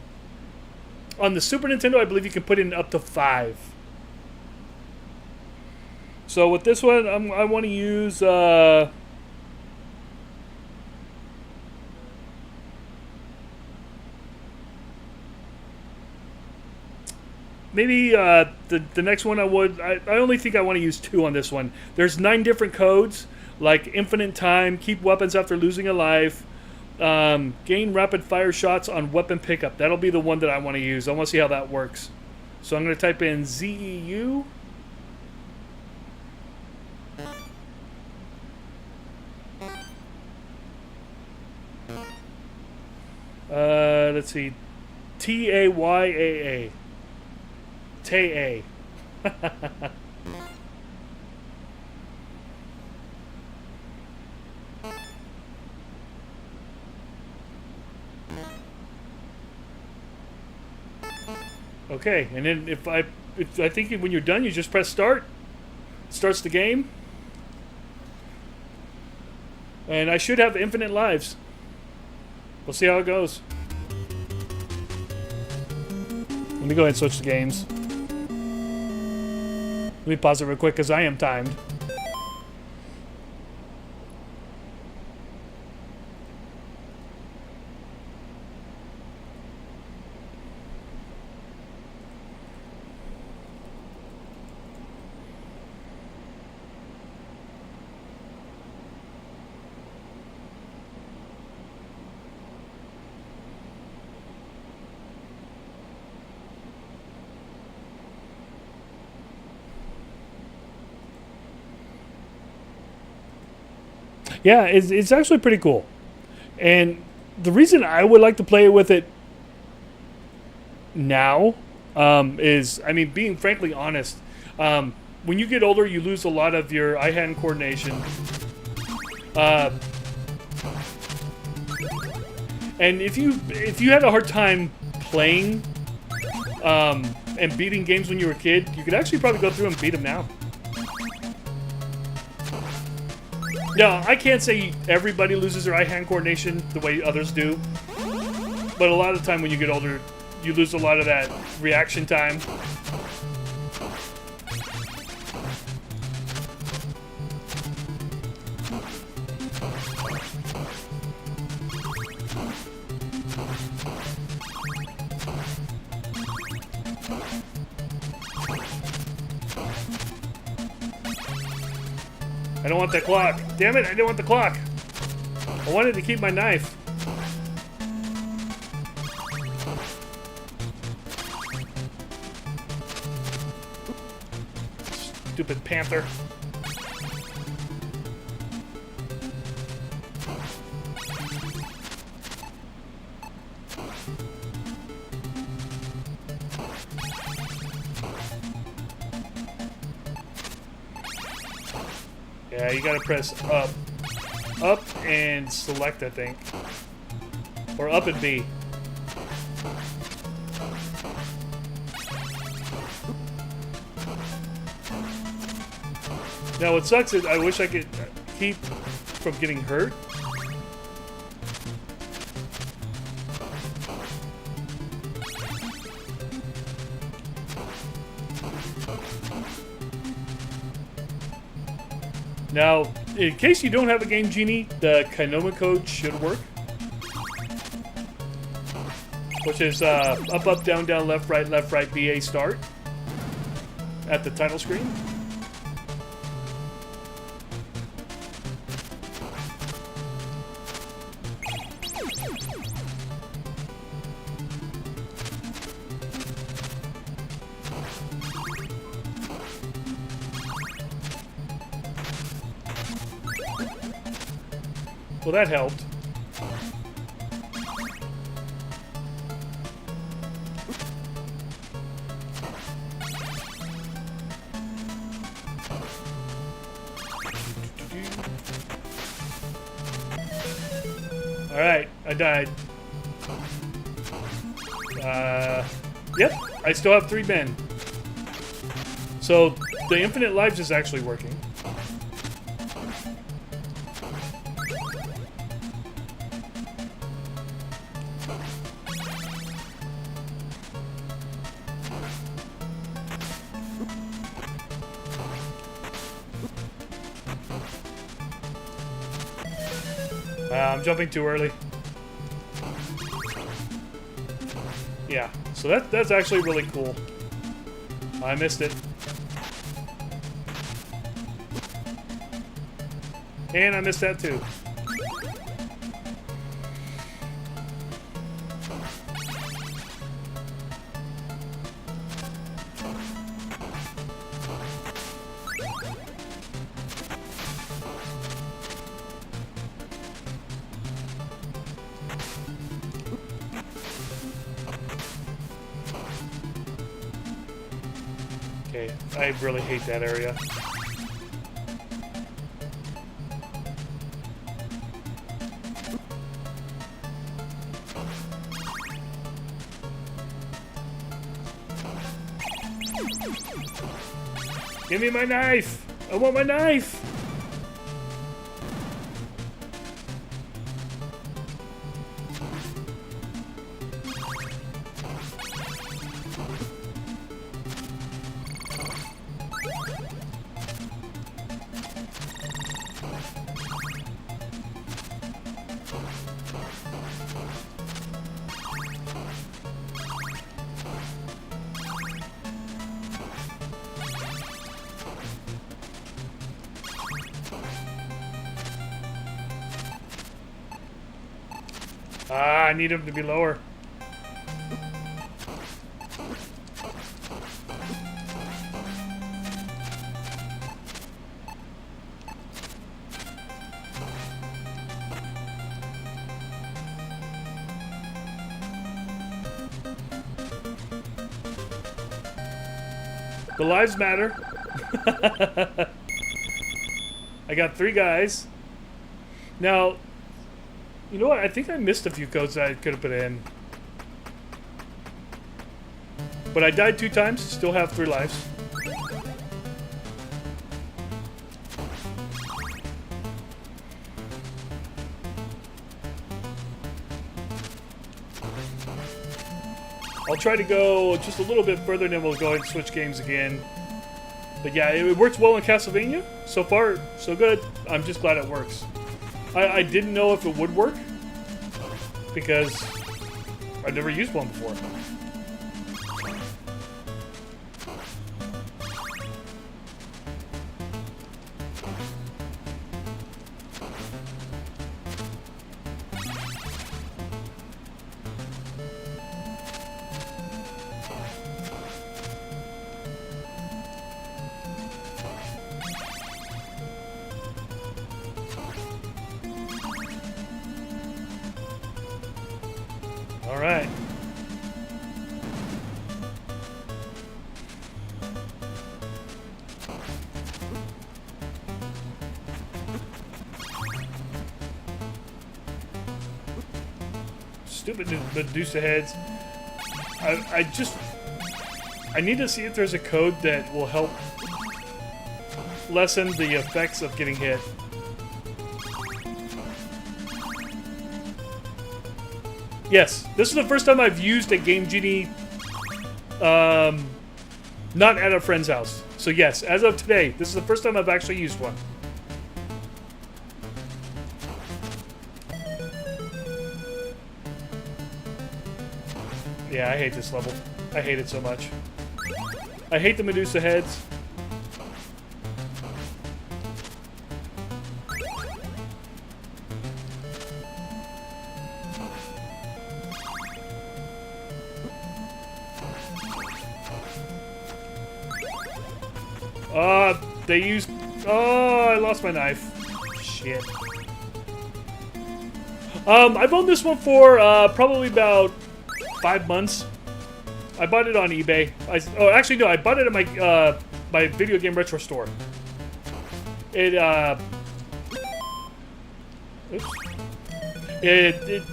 the Super Nintendo, I believe you can put in up to 5. So with this one, I want to use... maybe the next one I only think I want to use 2 on this one. There's 9 different codes, like infinite time, keep weapons after losing a life, gain rapid fire shots on weapon pickup. That'll be the one that I want to use. I want to see how that works. So I'm going to type in ZEU. Let's see. TAYAA. Tay. Okay, and then if I think when you're done, you just press start. It starts the game. And I should have infinite lives. We'll see how it goes. Let me go ahead and switch the games. Let me pause it real quick because I am timed. Yeah, it's actually pretty cool. And the reason I would like to play with it now is, I mean, being frankly honest, when you get older, you lose a lot of your eye-hand coordination. And if you had a hard time playing and beating games when you were a kid, you could actually probably go through and beat them now. No, I can't say everybody loses their eye-hand coordination the way others do. But a lot of the time when you get older, you lose a lot of that reaction time. I don't want that clock. Damn it, I didn't want the clock. I wanted to keep my knife. Stupid panther. Yeah, you gotta press up. Up and select, I think. Or up and B. Now what sucks is I wish I could keep from getting hurt. Now, in case you don't have a Game Genie, the Kinoma code should work. Which is up, up, down, down, left, right, BA, start. At the title screen. Well, that helped. Alright, I died. Yep, I still have 3 men. So, the infinite lives is actually working. I'm jumping too early. Yeah, so that's actually really cool. I missed it. And I missed that too. Okay, I really hate that area. Give me my knife! I want my knife! I need him to be lower. The lives matter. I got 3 guys. Now, you know what? I think I missed a few codes that I could have put in. But I died 2 times, still have 3 lives. I'll try to go just a little bit further, and then we'll go ahead and switch games again. But yeah, it works well in Castlevania. So far, so good. I'm just glad it works. I didn't know if it would work, because I've never used one before. All right. Stupid Medusa heads. I need to see if there's a code that will help lessen the effects of getting hit. Yes, this is the first time I've used a Game Genie Not at a friend's house. So yes, as of today, this is the first time I've actually used one. Yeah, I hate this level. I hate it so much. I hate the Medusa heads. They used... Oh, I lost my knife. Shit. I've owned this one for probably about 5 months. I bought it on eBay. Oh, actually, no. I bought it at my my video game retro store. It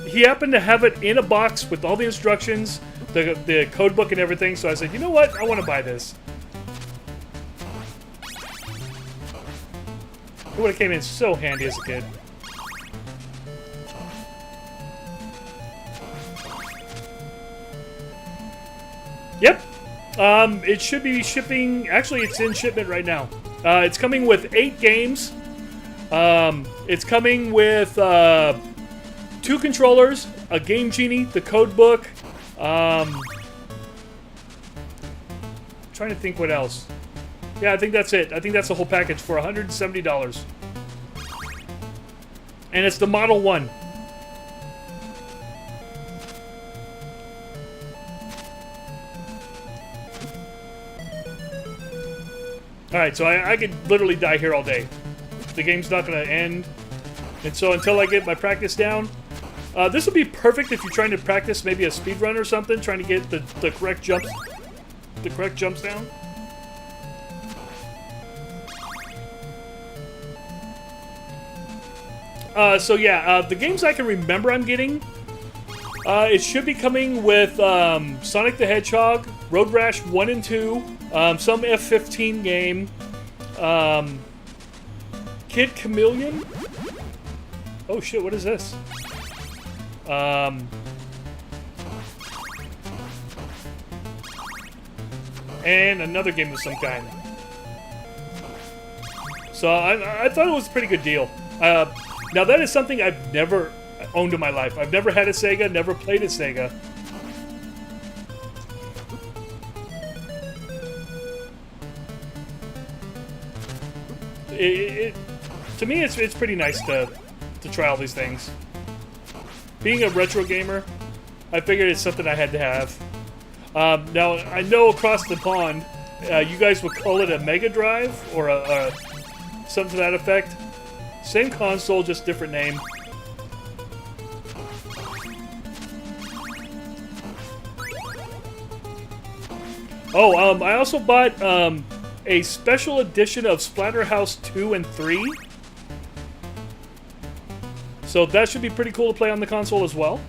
he happened to have it in a box with all the instructions, the code book and everything. So I said, you know what? I want to buy this. It would have came in so handy as a kid. Yep. It should be shipping. Actually, it's in shipment right now. It's coming with 8 games. It's coming with 2 controllers, a Game Genie, the code book. Trying to think what else. Yeah, I think that's it. I think that's the whole package for $170. And it's the Model 1. Alright, so I could literally die here all day. The game's not going to end. And so until I get my practice down, this would be perfect if you're trying to practice maybe a speed run or something, trying to get the correct jumps down. So yeah, the games I can remember I'm getting, it should be coming with Sonic the Hedgehog, Road Rash 1 and 2, some F-15 game, Kid Chameleon. Oh shit, what is this? And another game of some kind. So I thought it was a pretty good deal. Now that is something I've never owned in my life. I've never had a Sega, never played a Sega. To me, it's pretty nice to try all these things. Being a retro gamer, I figured it's something I had to have. Now, I know across the pond, you guys would call it a Mega Drive or something to that effect. Same console, just different name. Oh, I also bought a special edition of Splatterhouse 2 and 3. So that should be pretty cool to play on the console as well.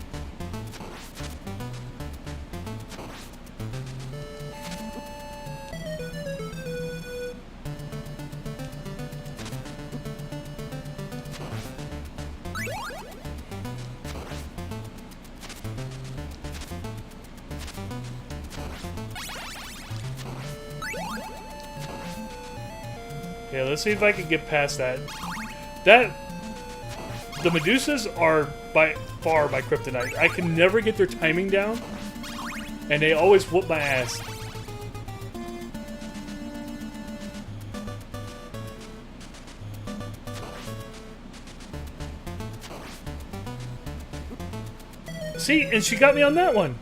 Yeah, let's see if I can get past that. The Medusas are by far my kryptonite. I can never get their timing down, and they always whoop my ass. See, and she got me on that one.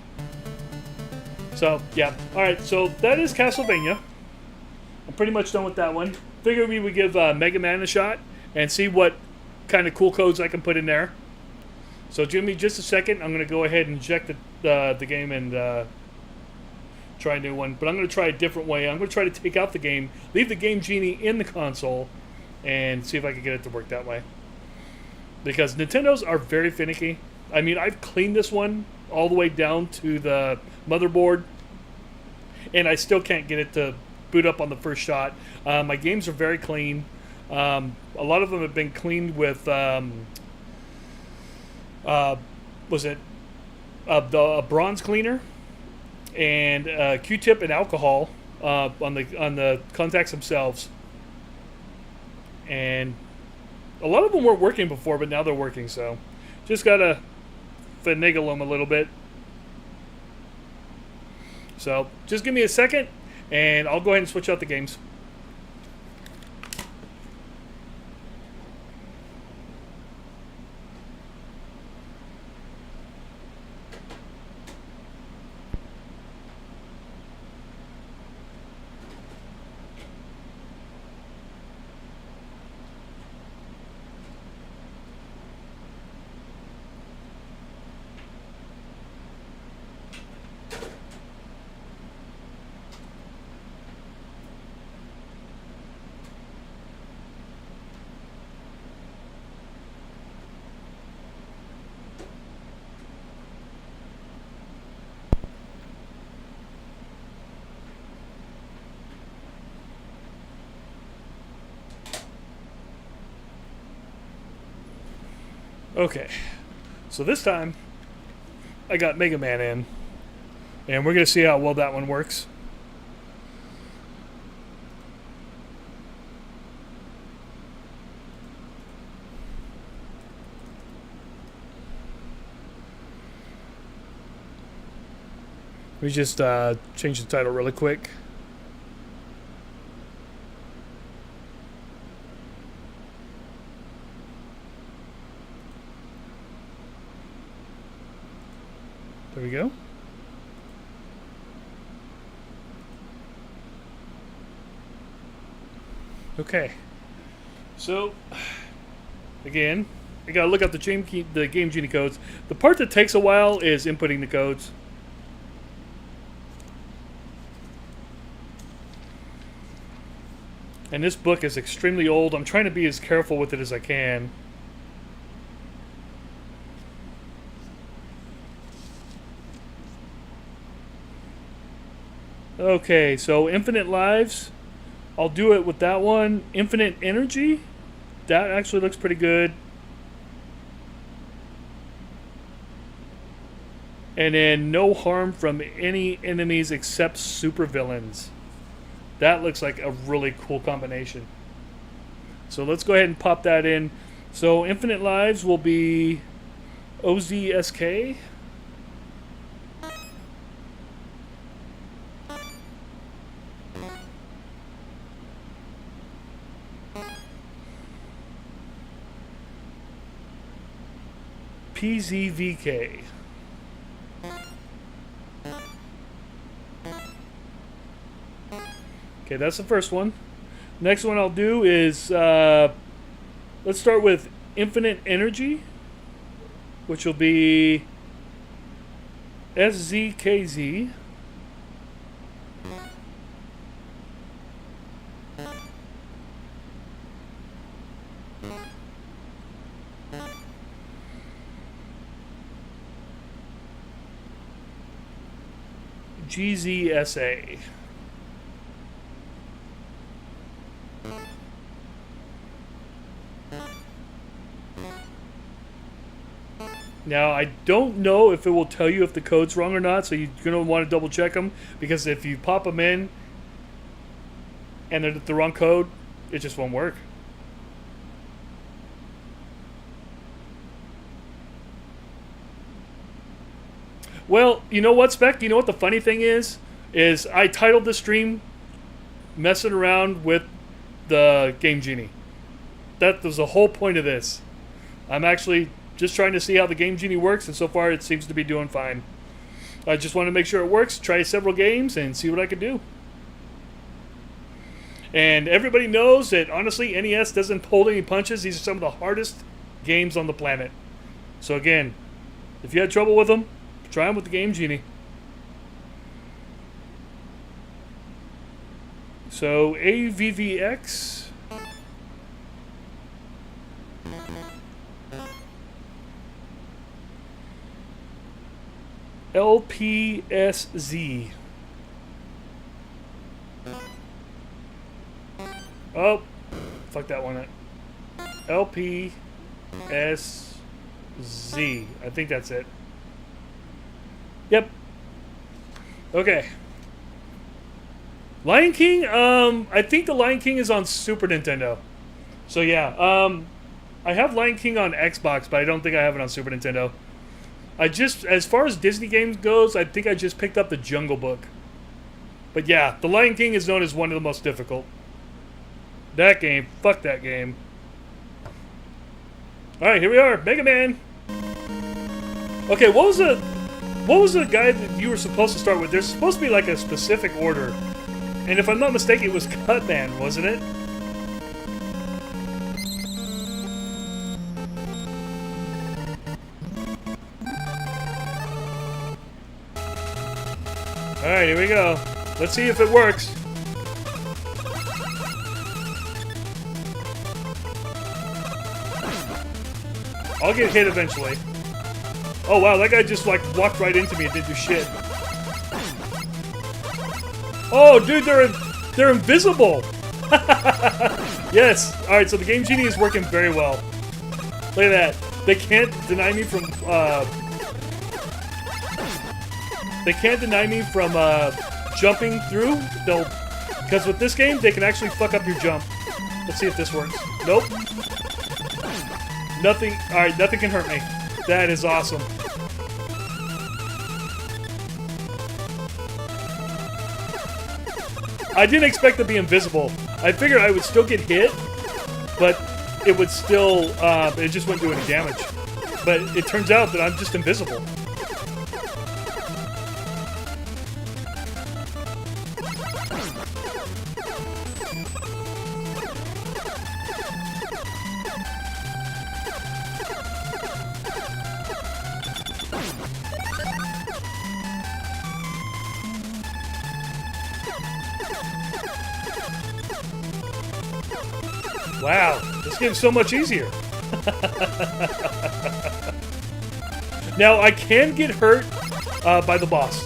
So, yeah. Alright, so that is Castlevania. I'm pretty much done with that one. Figured we would give Mega Man a shot and see what kind of cool codes I can put in there. So give me just a second. I'm going to go ahead and eject the game and try a new one. But I'm going to try a different way. I'm going to try to take out the game, leave the Game Genie in the console, and see if I can get it to work that way. Because Nintendos are very finicky. I mean, I've cleaned this one all the way down to the motherboard, and I still can't get it to boot up on the first shot. My games are very clean. A lot of them have been cleaned with a bronze cleaner and Q-tip and alcohol, on the contacts themselves, and a lot of them weren't working before, but now they're working. So just gotta finagle them a little bit. So just give me a second, and I'll go ahead and switch out the games. Okay, so this time I got Mega Man in, and we're going to see how well that one works. Let me just change the title really quick. There we go. Okay. So, again, I gotta look up the Game Genie codes. The part that takes a while is inputting the codes. And this book is extremely old. I'm trying to be as careful with it as I can. Okay, so Infinite Lives. I'll do it with that one. Infinite Energy. That actually looks pretty good. And then No Harm from Any Enemies Except Supervillains. That looks like a really cool combination. So let's go ahead and pop that in. So Infinite Lives will be OZSK. PZVK. Okay, that's the first one. Next one I'll do is, let's start with Infinite Energy, which will be SZKZ. GZSA. Now, I don't know if it will tell you if the code's wrong or not, so you're going to want to double check them, because if you pop them in and they're the wrong code, it just won't work. Well, you know what, Spec? You know what the funny thing is? Is I titled the stream messing around with the Game Genie. That was the whole point of this. I'm actually just trying to see how the Game Genie works, and so far it seems to be doing fine. I just want to make sure it works, try several games, and see what I can do. And everybody knows that, honestly, NES doesn't hold any punches. These are some of the hardest games on the planet. So again, if you had trouble with them, try them with the Game Genie. So AVVX. LPSZ. Oh, fuck that one up. LPSZ. I think that's it. Yep. Okay. Lion King, I think the Lion King is on Super Nintendo. So yeah, I have Lion King on Xbox, but I don't think I have it on Super Nintendo. As far as Disney games goes, I think I just picked up the Jungle Book. But yeah, the Lion King is known as one of the most difficult. That game, fuck that game. Alright, here we are, Mega Man. Okay, what was the guy that you were supposed to start with? There's supposed to be like a specific order. And if I'm not mistaken, it was Cutman, wasn't it? Alright, here we go. Let's see if it works. I'll get hit eventually. Oh wow, that guy just like walked right into me and didn't do shit. Oh dude, they're invisible! Yes! Alright, so the Game Genie is working very well. Look at that. They can't deny me from jumping through. They'll, because with this game, they can actually fuck up your jump. Let's see if this works. Nope. Nothing. Alright, nothing can hurt me. That is awesome. I didn't expect to be invisible. I figured I would still get hit, but it would still, it just wouldn't do any damage. But it turns out that I'm just invisible. Wow, this game's so much easier. Now, I can get hurt by the boss.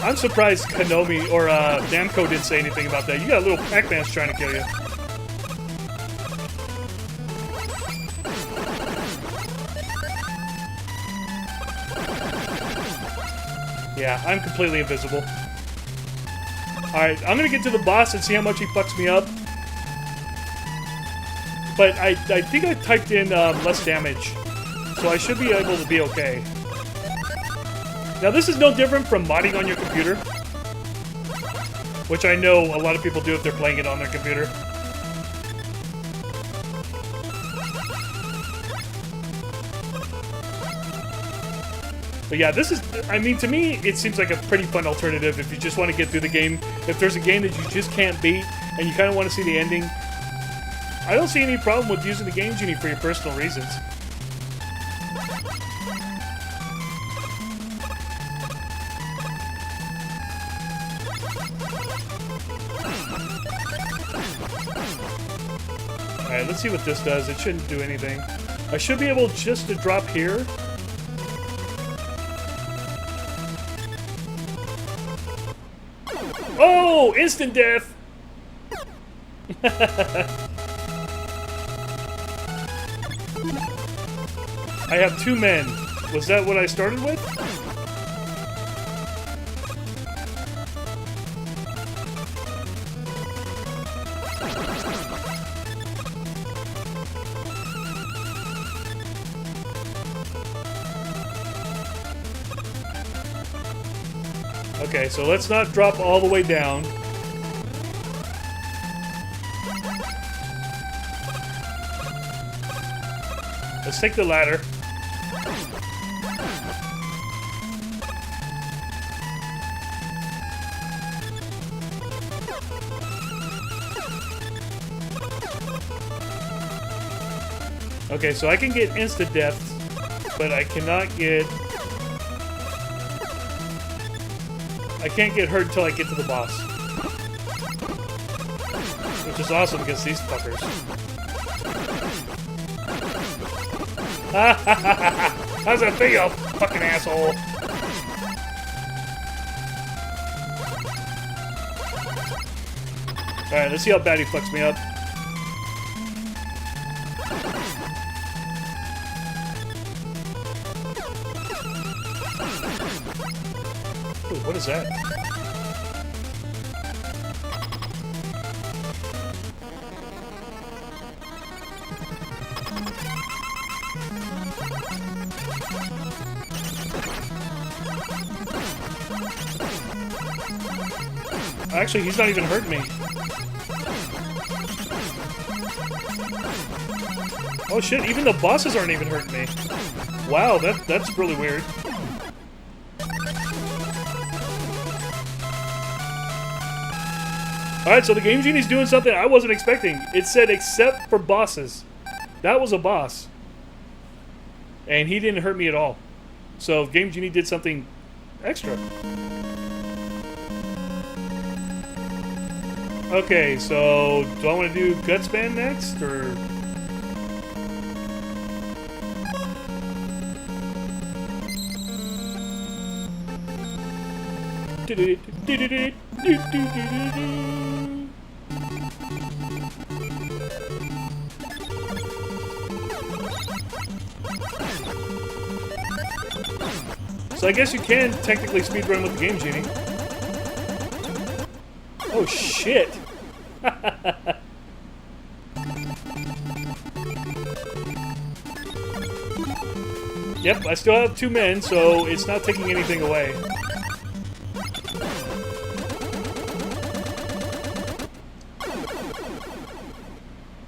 I'm surprised Konami or Namco didn't say anything about that. You got a little Pac-Man's trying to kill you. Yeah, I'm completely invisible. Alright, I'm gonna get to the boss and see how much he fucks me up. But I think I typed in less damage, so I should be able to be okay. Now this is no different from modding on your computer, which I know a lot of people do if they're playing it on their computer. But yeah, this is, I mean, to me, it seems like a pretty fun alternative if you just want to get through the game. If there's a game that you just can't beat, and you kind of want to see the ending, I don't see any problem with using the Game Genie for your personal reasons. Alright, let's see what this does. It shouldn't do anything. I should be able just to drop here. Oh! Instant death! I have 2 men. Was that what I started with? Okay, so let's not drop all the way down. Let's take the ladder. Okay, so I can get instant death, but I cannot get... I can't get hurt until I get to the boss. Which is awesome against these fuckers. How's it feel, fucking asshole? Alright, let's see how bad he fucks me up. Wait, what is that? Actually, he's not even hurting me. Oh shit, even the bosses aren't even hurting me. Wow, that's really weird. Alright, so the Game Genie's doing something I wasn't expecting. It said except for bosses. That was a boss. And he didn't hurt me at all. So Game Genie did something extra. Okay, so do I want to do Gutsman next, or... So I guess you can technically speedrun with the Game Genie. Oh shit! Yep, I still have 2 men, so it's not taking anything away.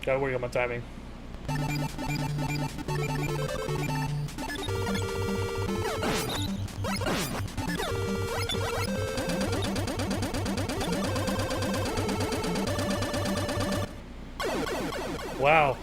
Gotta worry on my timing. Wow.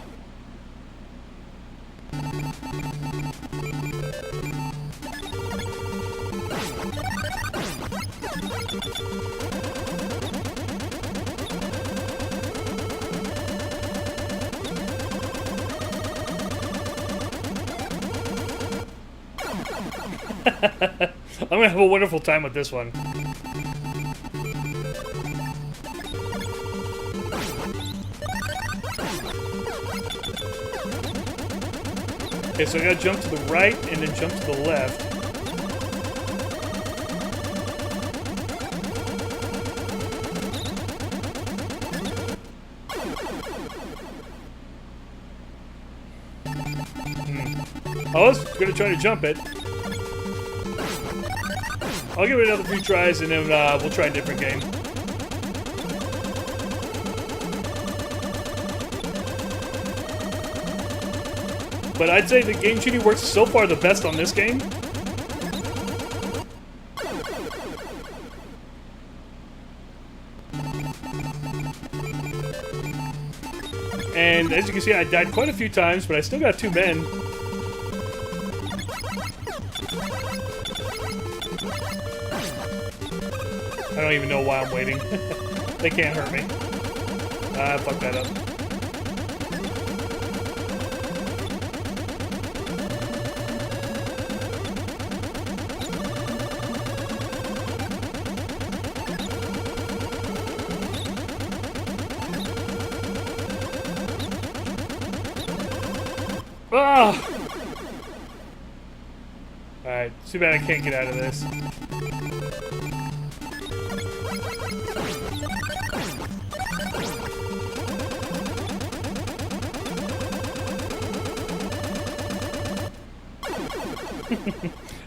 I'm gonna have a wonderful time with this one. Okay, so I gotta jump to the right and then jump to the left. I was gonna try to jump it. I'll give it another few tries and then we'll try a different game. But I'd say the Game Genie works so far the best on this game. And as you can see, I died quite a few times, but I still got 2 men. I don't even know why I'm waiting. They can't hurt me. I fucked that up. Ah! Alright, too bad I can't get out of this.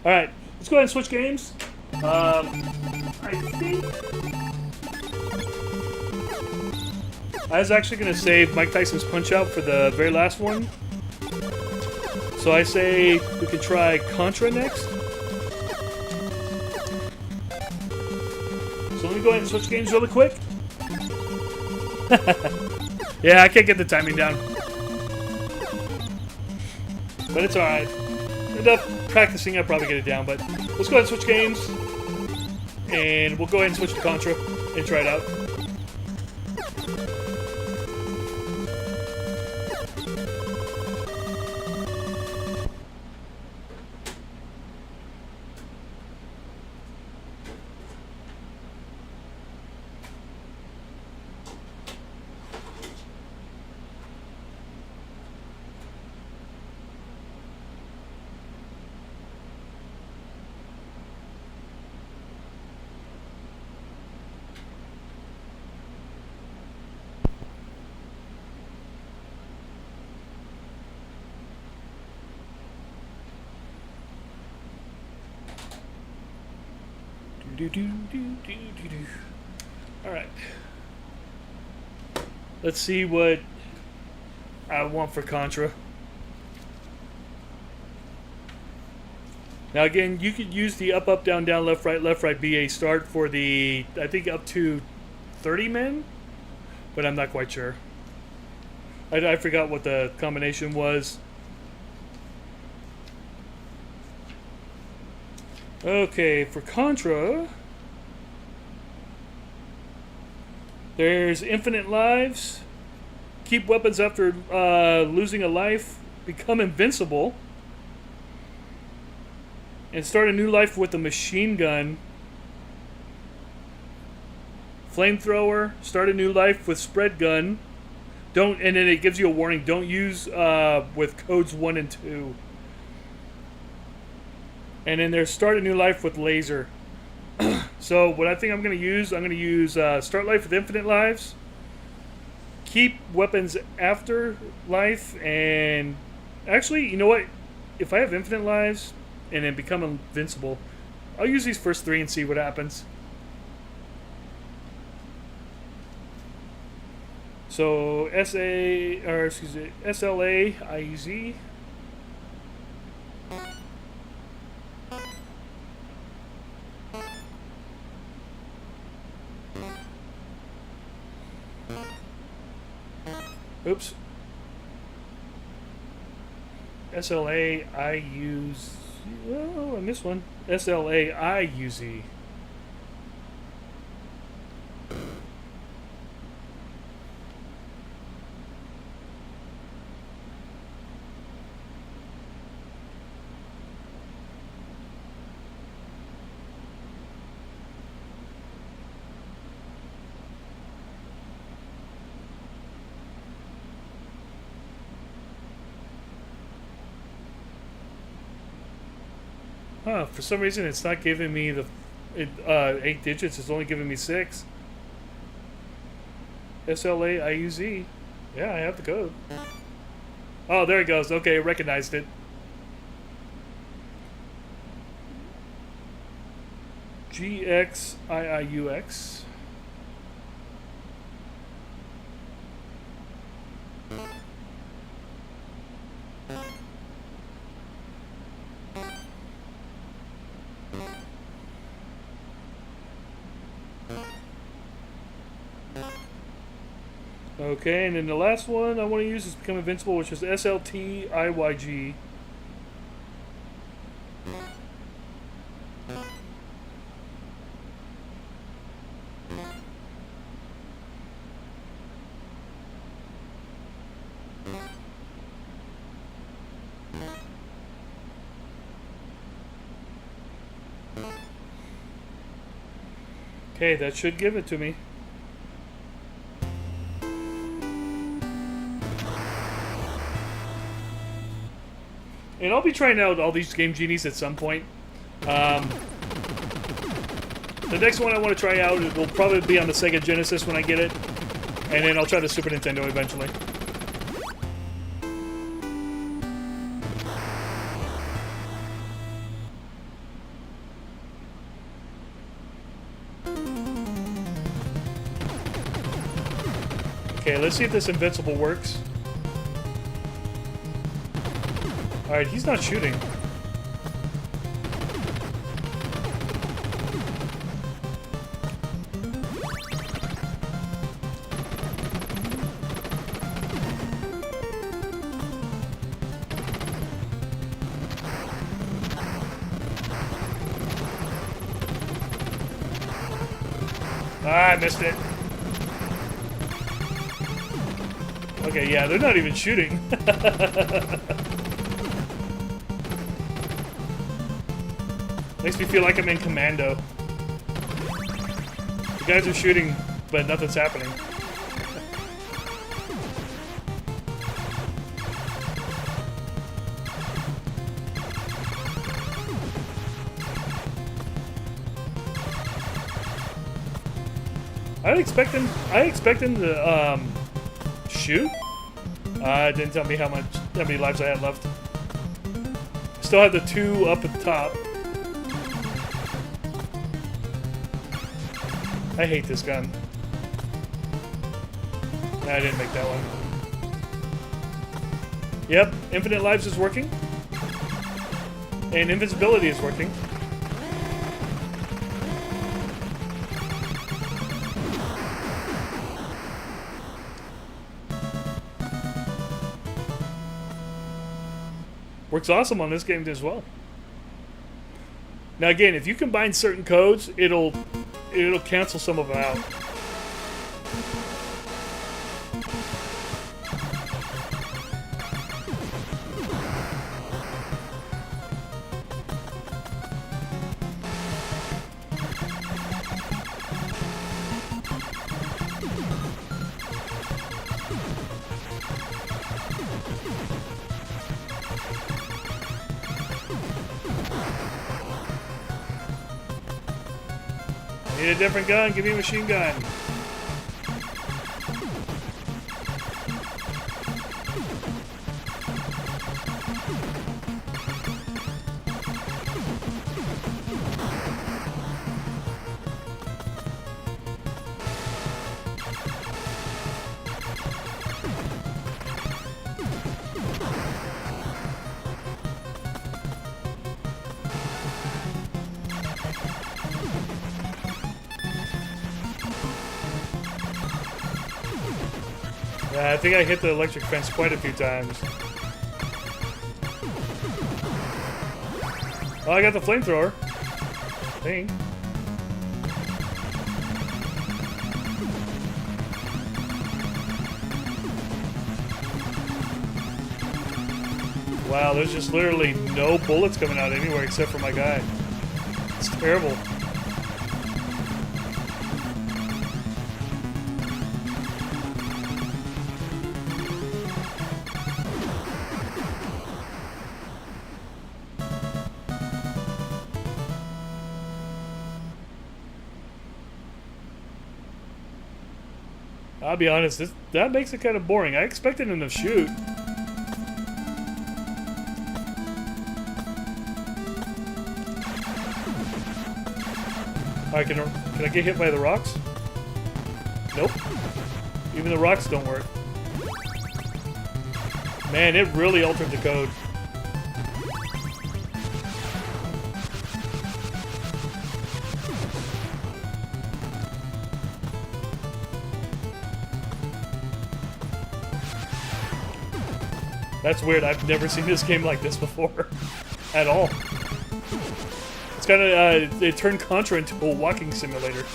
Alright, let's go ahead and switch games. I think I was actually going to save Mike Tyson's Punch-Out for the very last one. So I say we could try Contra next. So let me go ahead and switch games really quick. Yeah, I can't get the timing down. But it's alright. Enough practicing, I'll probably get it down, but let's go ahead and switch games. And we'll go ahead and switch to Contra and try it out. Alright. Let's see what I want for Contra. Now again, you could use the up, up, down, down, left, right, BA start for the, I think up to 30 men? But I'm not quite sure. I forgot what the combination was. Okay, for Contra, there's infinite lives, keep weapons after losing a life, become invincible, and start a new life with a machine gun, flamethrower, start a new life with spread gun, and then it gives you a warning, don't use with codes 1 and 2. And then there's start a new life with laser. So what I think I'm going to use start life with infinite lives, keep weapons after life, and actually, you know what? If I have infinite lives and then become invincible, I'll use these first 3 and see what happens. So SLA IEZ. Oops. SLA IUZ. Oh, I missed one. SLA IUZ. Huh, for some reason it's not giving me the 8 digits, it's only giving me 6. SLA IUZ. Yeah, I have the code. Oh, there it goes. Okay, recognized it. GXIIUX. Okay, and then the last one I want to use is become invincible, which is SLTIYG. Okay, that should give it to me. And I'll be trying out all these Game Genies at some point. The next one I want to try out will probably be on the Sega Genesis when I get it. And then I'll try the Super Nintendo eventually. Okay, let's see if this invincible works. Alright, he's not shooting. Ah, I missed it. Okay, yeah, they're not even shooting. Makes me feel like I'm in Commando. The guys are shooting, but nothing's happening. I expect him to shoot. It didn't tell me how many lives I had left. Still have the 2 up at the top. I hate this gun. Nah, I didn't make that one. Yep, infinite lives is working. And invincibility is working. Works awesome on this game as well. Now again, if you combine certain codes, it'll cancel some of them out. Need a different gun. Give me a machine gun. Yeah, I think I hit the electric fence quite a few times. Oh, I got the flamethrower. I think. Wow, there's just literally no bullets coming out anywhere except for my guy. It's terrible. I'll be honest, that makes it kind of boring. I expected him to shoot. Alright, can I get hit by the rocks? Nope. Even the rocks don't work. Man, it really altered the code. That's weird. I've never seen this game like this before. At all. It's kind of, it turned Contra into a walking simulator.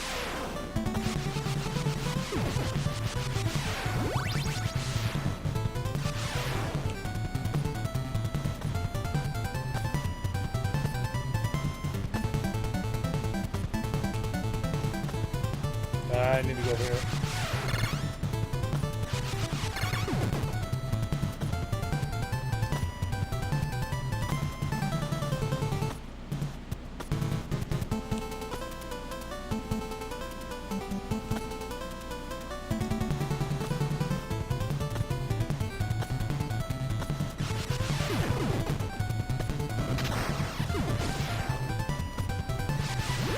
I need to go over here.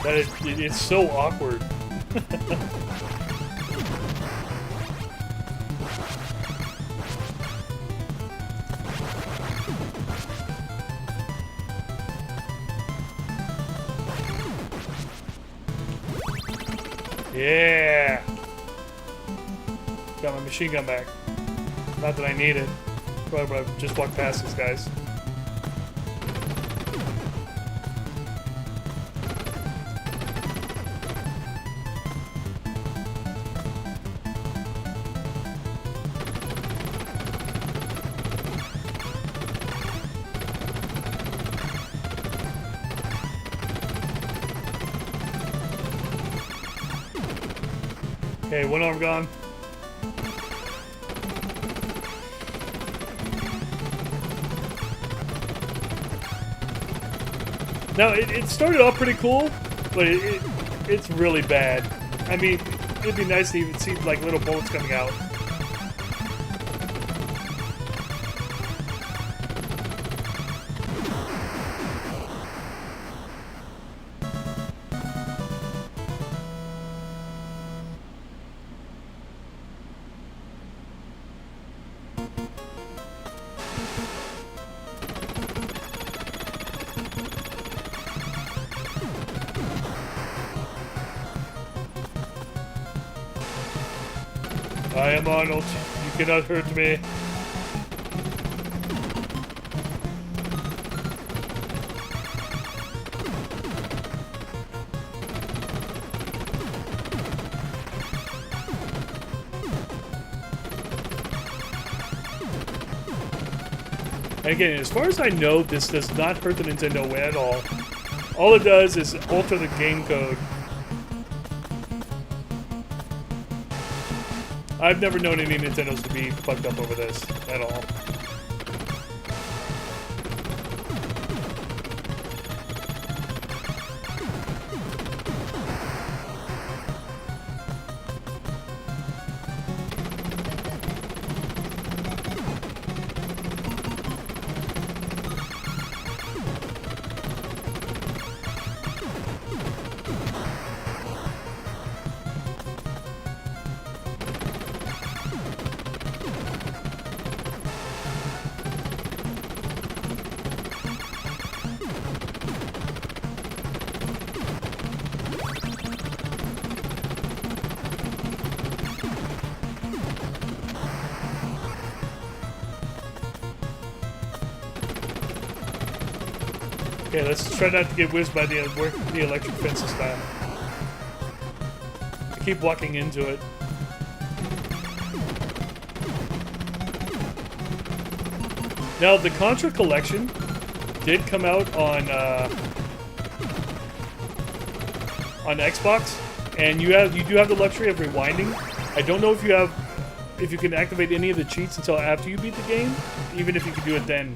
That is, it's so awkward. Yeah! Got my machine gun back. Not that I need it. But I just walked past these guys. Okay, one arm gone. Now, it started off pretty cool, but it's really bad. I mean, it'd be nice to even see, like, little bullets coming out. I am Arnold. You cannot hurt me. And again, as far as I know, this does not hurt the Nintendo way at all. All it does is alter the game code. I've never known any Nintendos to be fucked up over this at all. Okay, let's try not to get whizzed by the electric fence this time. I keep walking into it. Now, the Contra collection did come out on Xbox, and you do have the luxury of rewinding. I don't know if you can activate any of the cheats until after you beat the game, even if you can do it then.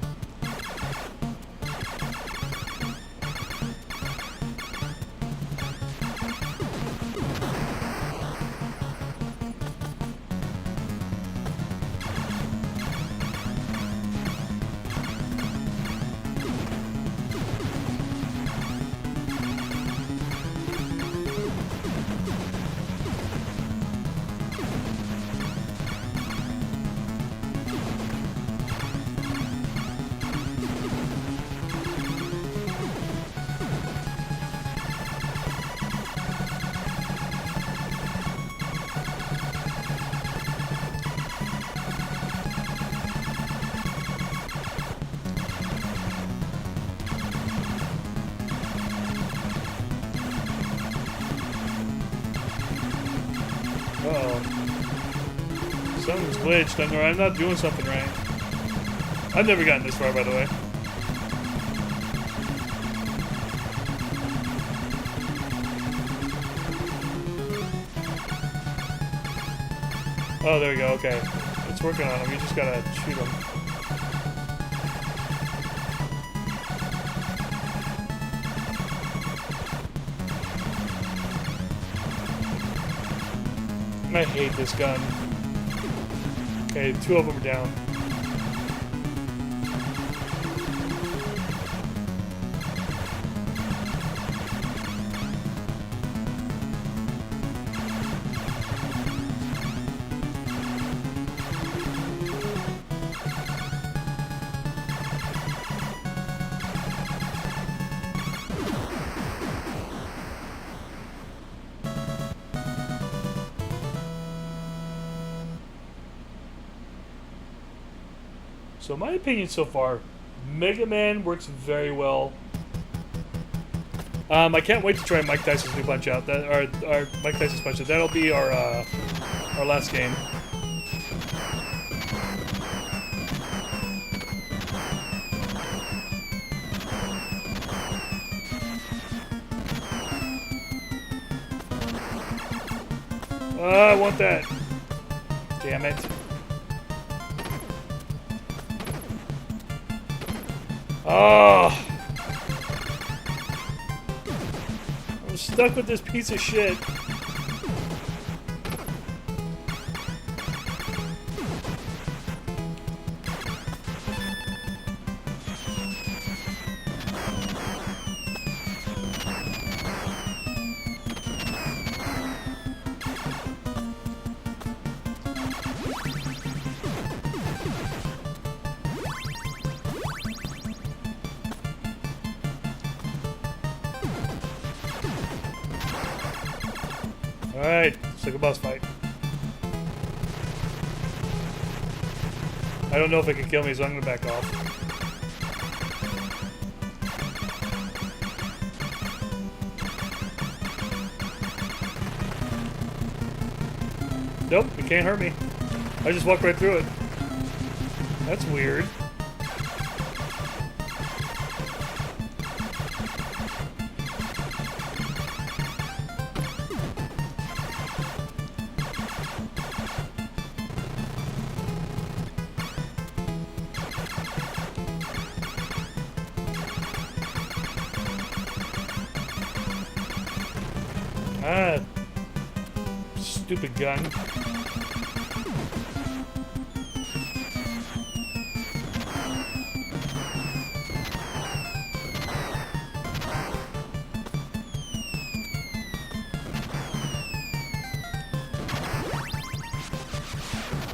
Uh-oh. Something's glitched. I'm not doing something right. I've never gotten this far, by the way. Oh, there we go. Okay. It's working on him. You just gotta shoot him. I hate this gun. Okay, 2 of them are down. So my opinion so far, Mega Man works very well. I can't wait to try Mike Tyson's new Punch Out. Our Mike Tyson's Punch Out. That'll be our last game. I want that. Damn it. Oh! I'm stuck with this piece of shit. Alright, it's like a boss fight. I don't know if it can kill me, so I'm gonna back off. Nope, it can't hurt me. I just walked right through it. That's weird. Ah, stupid gun.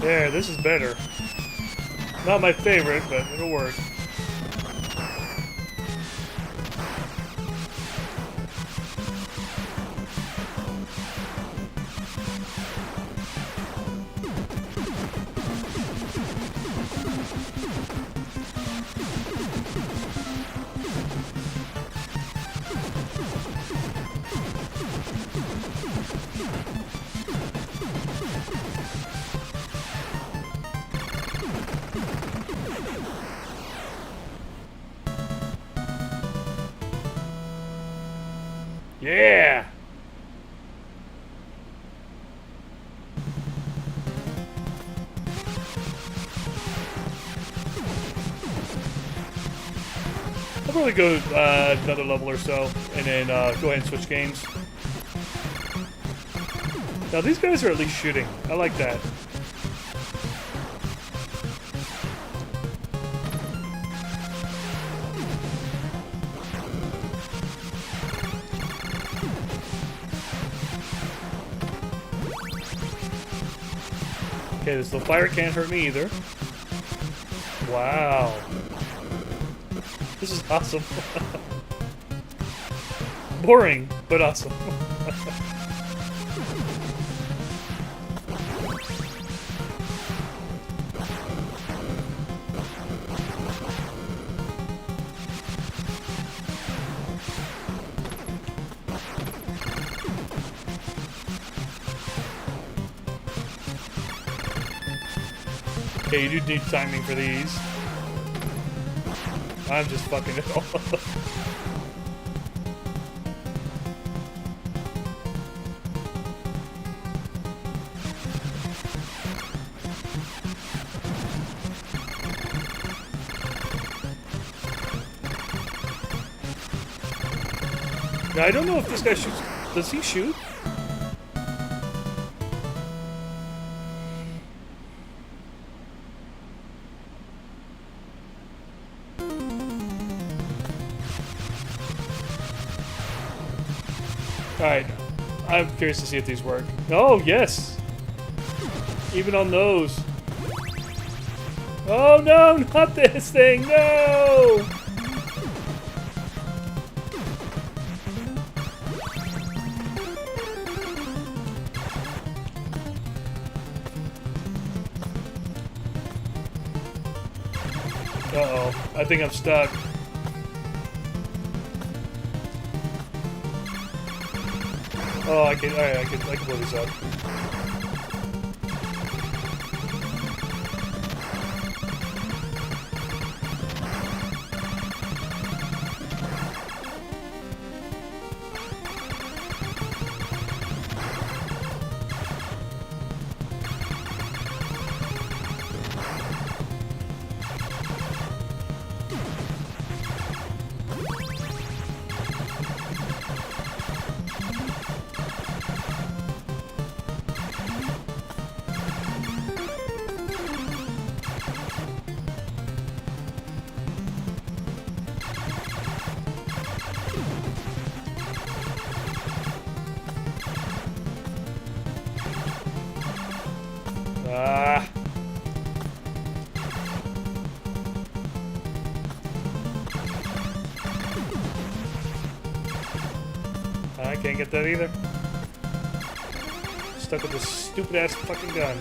There, this is better. Not my favorite, but it'll work. Yeah! I'll probably go another level or so, and then go ahead and switch games. Now these guys are at least shooting. I like that. Okay, this little fire can't hurt me either. Wow. This is awesome. Boring, but awesome. Okay, you do need timing for these. I'm just fucking it all up. Now, I don't know if this guy shoots. Does he shoot? Alright, I'm curious to see if these work. Oh, yes! Even on those. Oh no, not this thing, no! Uh-oh, I think I'm stuck. Oh, I can. Alright, I can blow these up. Ah. I can't get that either. Stuck with this stupid ass fucking gun.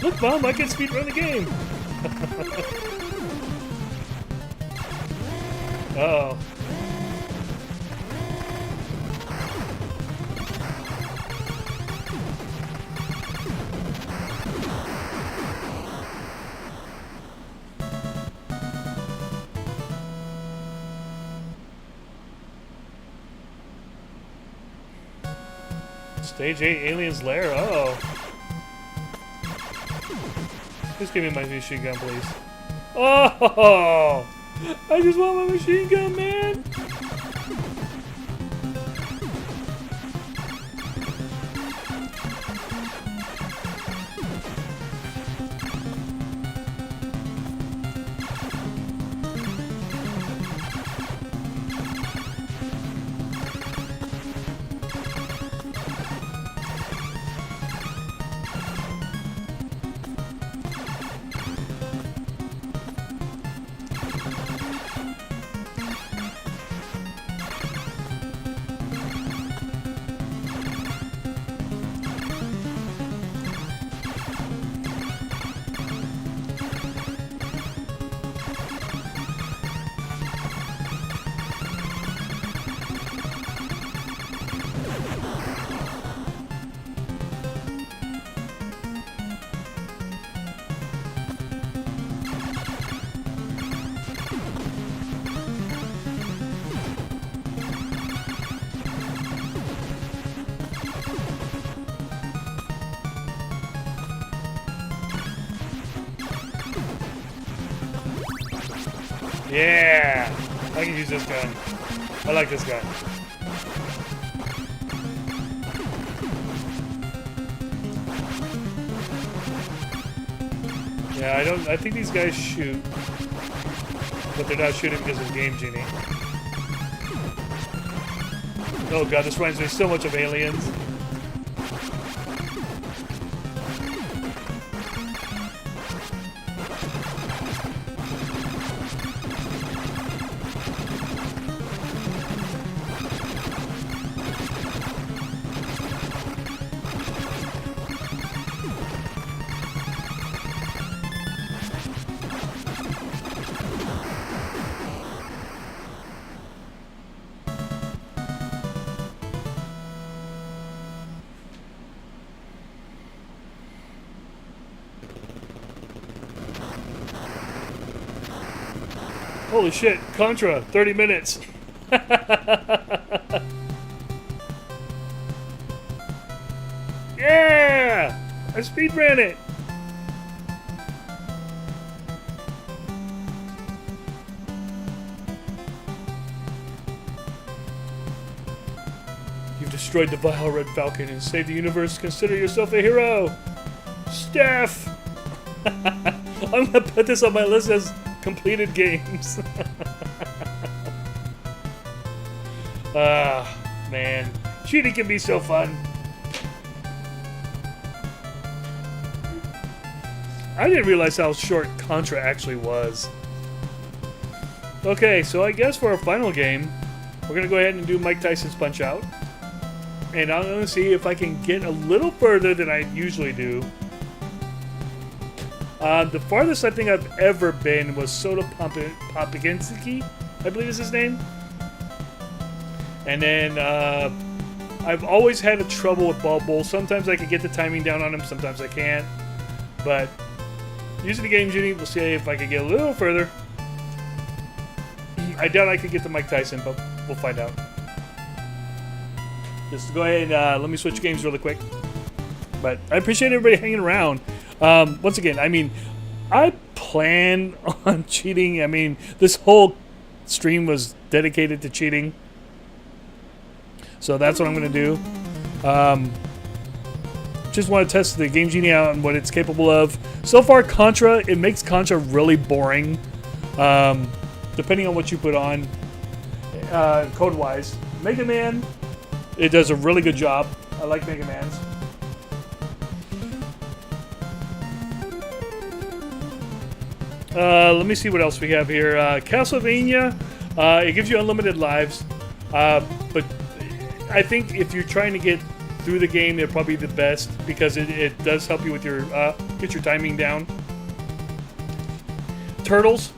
Look, Mom, I can speedrun the game. Uh-oh. Stage 8 Alien's Lair. Oh. Just give me my machine gun, please. Oh! I just want my machine gun, man! Yeah! I can use this gun. I like this gun. Yeah, I think these guys shoot. But they're not shooting because of Game Genie. Oh god, this reminds me so much of Aliens. Holy shit, Contra, 30 minutes. Yeah! I speedran it. You've destroyed the vile Red Falcon and saved the universe. Consider yourself a hero. Steph! I'm gonna put this on my list as completed games. Ah, man. Cheating can be so fun. I didn't realize how short Contra actually was. Okay, so I guess for our final game, we're gonna go ahead and do Mike Tyson's Punch-Out. And I'm gonna see if I can get a little further than I usually do. The farthest I think I've ever been was Soda Popinsky, I believe is his name. And then I've always had a trouble with Ball Bowl. Sometimes I can get the timing down on him, sometimes I can't. But using the Game Genie, we'll see if I can get a little further. I doubt I could get to Mike Tyson, but we'll find out. Just go ahead and let me switch games really quick. But I appreciate everybody hanging around. Once again, I mean, I plan on cheating. I mean, this whole stream was dedicated to cheating. So that's what I'm going to do. Just want to test the Game Genie out and what it's capable of. So far, Contra, it makes Contra really boring. Depending on what you put on, code-wise. Mega Man, it does a really good job. I like Mega Man's. Let me see what else we have here. Castlevania, it gives you unlimited lives, but I think if you're trying to get through the game, it'll probably be the best because it does help you with your get your timing down. Turtles.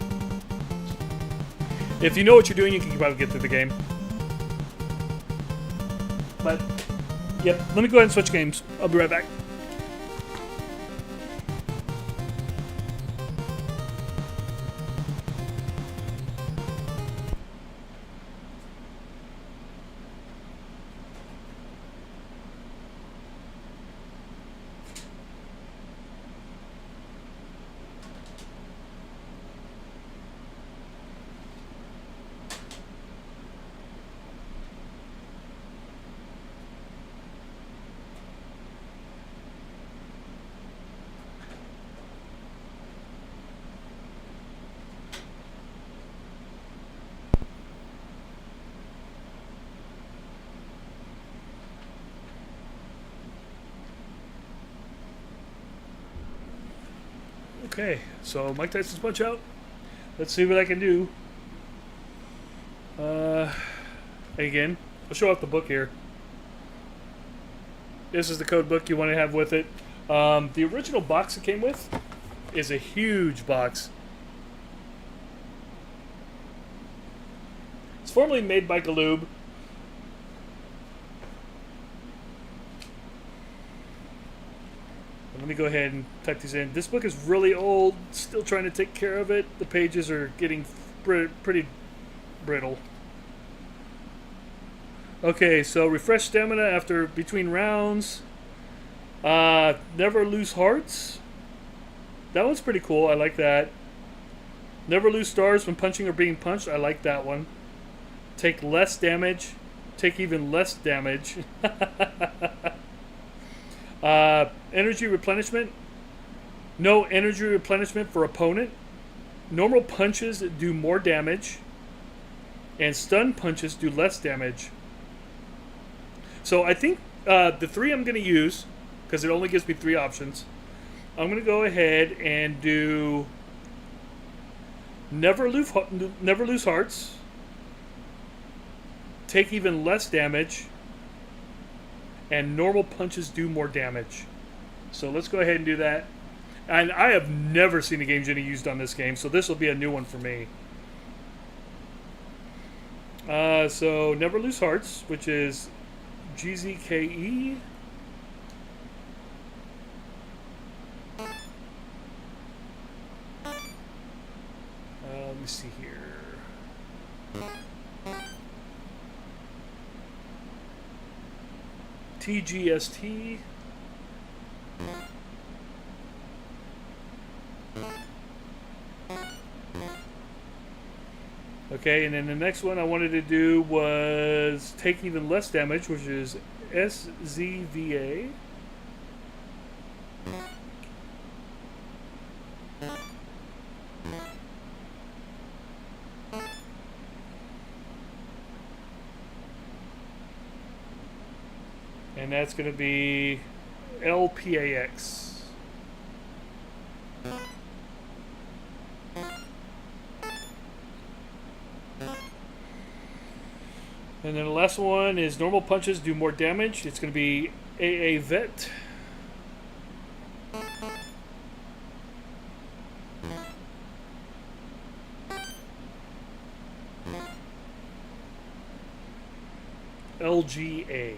If you know what you're doing, you can probably get through the game. But, yep, let me go ahead and switch games. I'll be right back. Okay, so Mike Tyson's Punch Out. Let's see what I can do. Again, I'll show off the book here. This is the code book you want to have with it. The original box it came with is a huge box. It's formerly made by Galoob. Let me go ahead and type these in. This book is really old. Still trying to take care of it. The pages are getting pretty brittle. Okay, so refresh stamina after between rounds. Never lose hearts. That one's pretty cool. I like that. Never lose stars when punching or being punched. I like that one. Take less damage. Take even less damage. Energy replenishment. No energy replenishment for opponent. Normal punches do more damage. And stun punches do less damage. So I think the three I'm going to use, because it only gives me 3 options, I'm going to go ahead and do never lose hearts. Take even less damage. And normal punches do more damage. So let's go ahead and do that. And I have never seen a Game Genie used on this game, so this will be a new one for me. So never lose hearts, which is GZKE. Let me see here. TGST. Okay, and then the next one I wanted to do was take even less damage, which is SZVA. And that's going to be LPAX. And then the last one is normal punches do more damage. It's going to be AA Vet. LGA.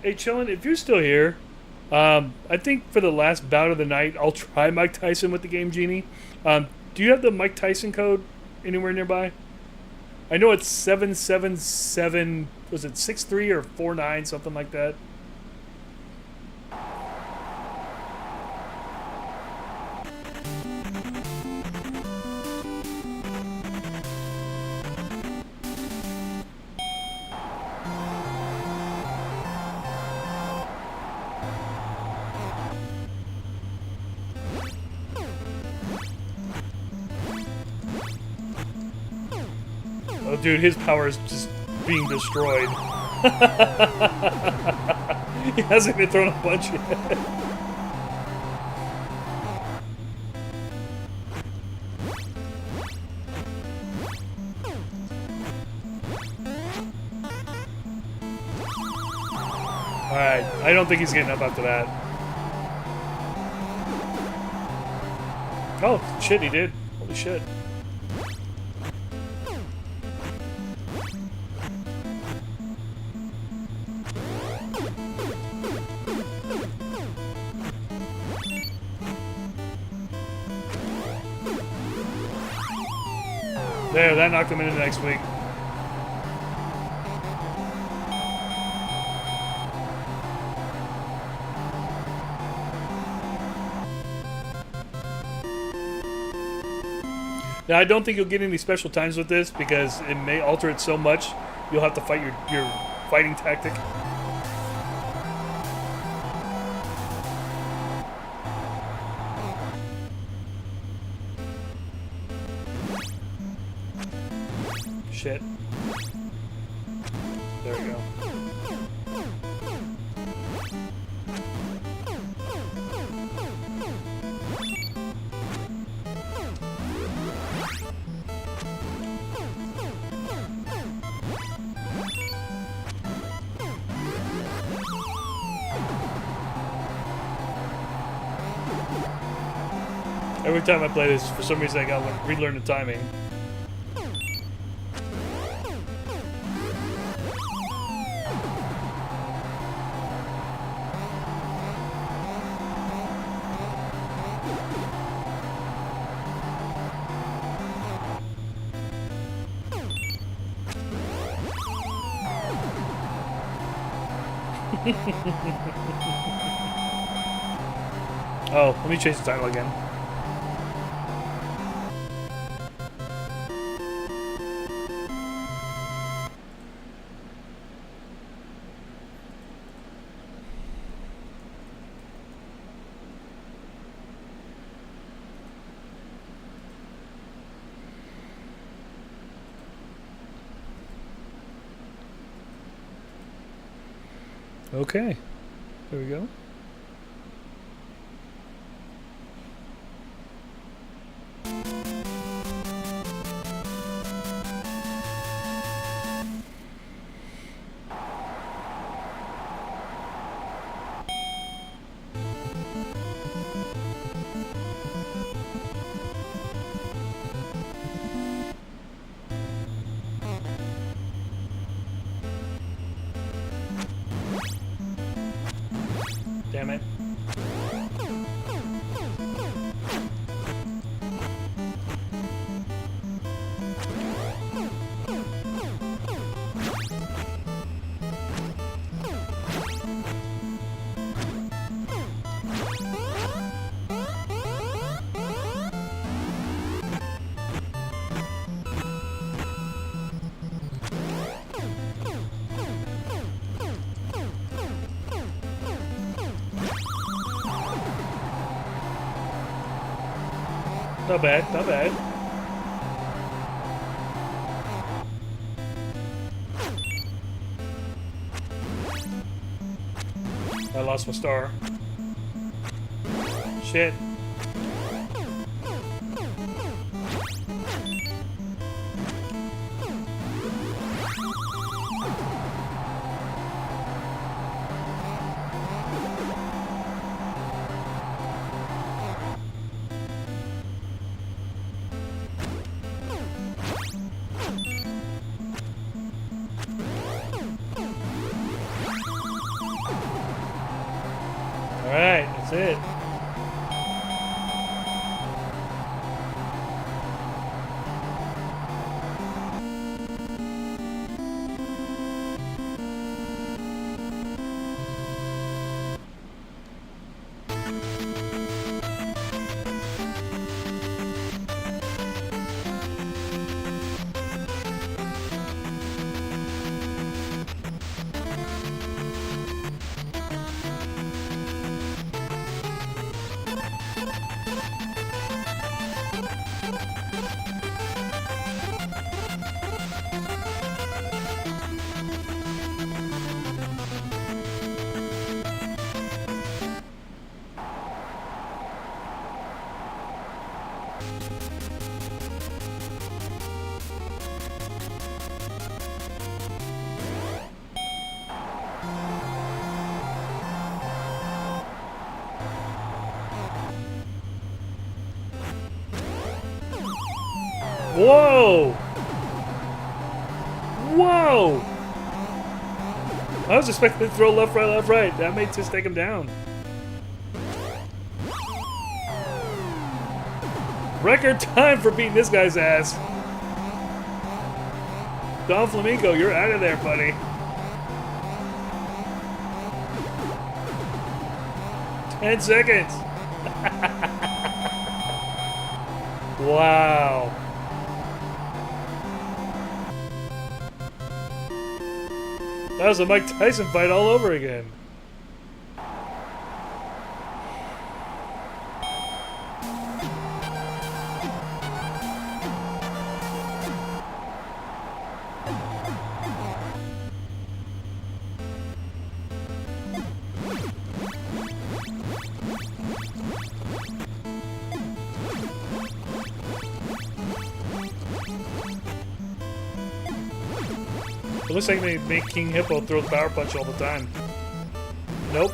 Hey, Chillin', if you're still here, I think for the last bout of the night, I'll try Mike Tyson with the Game Genie. Do you have the Mike Tyson code anywhere nearby? I know it's 777, was it 63 or 49, something like that? Oh, dude, his power is just being destroyed. He hasn't been thrown a punch yet. Alright, I don't think he's getting up after that. Oh, shit, he did. Holy shit. There, that knocked him into next week. Now, I don't think you'll get any special times with this because it may alter it so much you'll have to fight your fighting tactic. Shit. There we go. Every time I play this, for some reason I gotta relearn the timing. Oh, let me change the title again. Okay, there we go. Damn it. Not bad, not bad. I lost my star. Shit. Alright, that's it. Whoa! Whoa! I was expecting to throw left, right, left, right. That may just take him down. Record time for beating this guy's ass. Don Flamenco, you're out of there, buddy. 10 seconds. Wow. That was a Mike Tyson fight all over again. It looks like they make King Hippo throw the power punch all the time. Nope.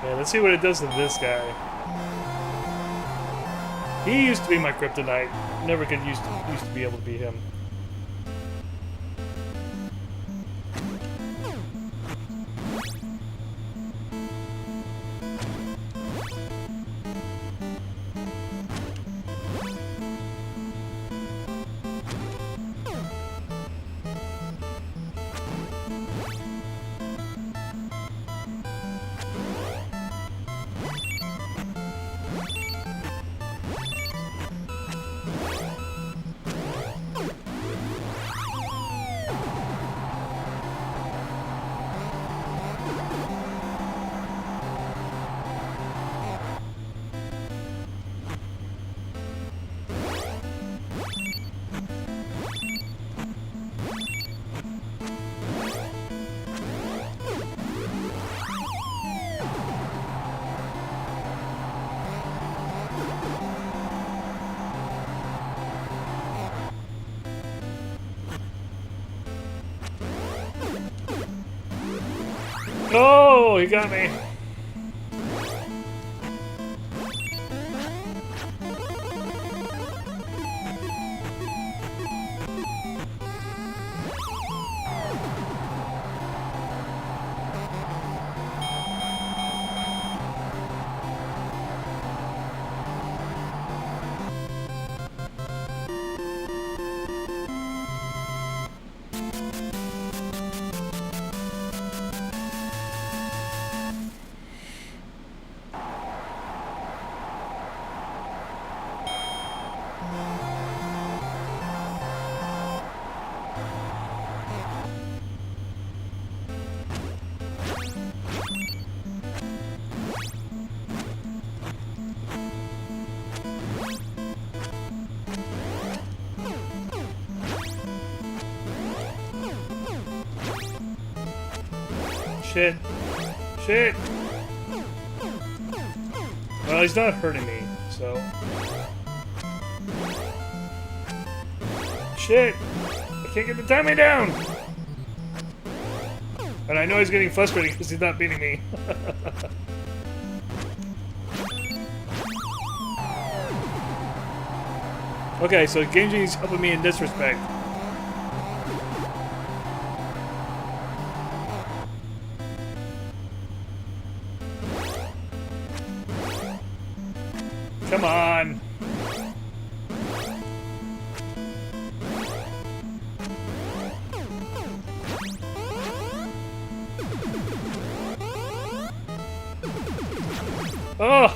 Yeah, let's see what it does to this guy. He used to be my kryptonite. Never could used to be able to beat him. Oh, he got me. Shit. Shit. Well, he's not hurting me, so. Shit. I can't get the timing down. And I know he's getting frustrated because he's not beating me. Okay, so Game Genie's helping me in this respect. Come on. Oh.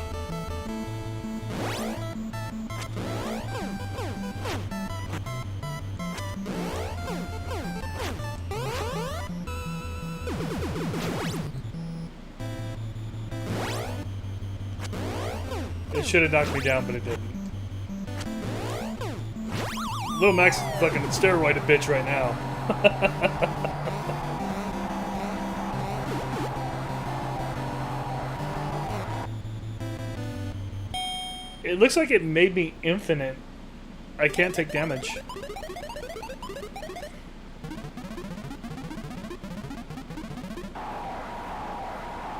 It should have knocked me down, but it didn't. Little Max is fucking steroid a bitch right now. It looks like it made me infinite. I can't take damage.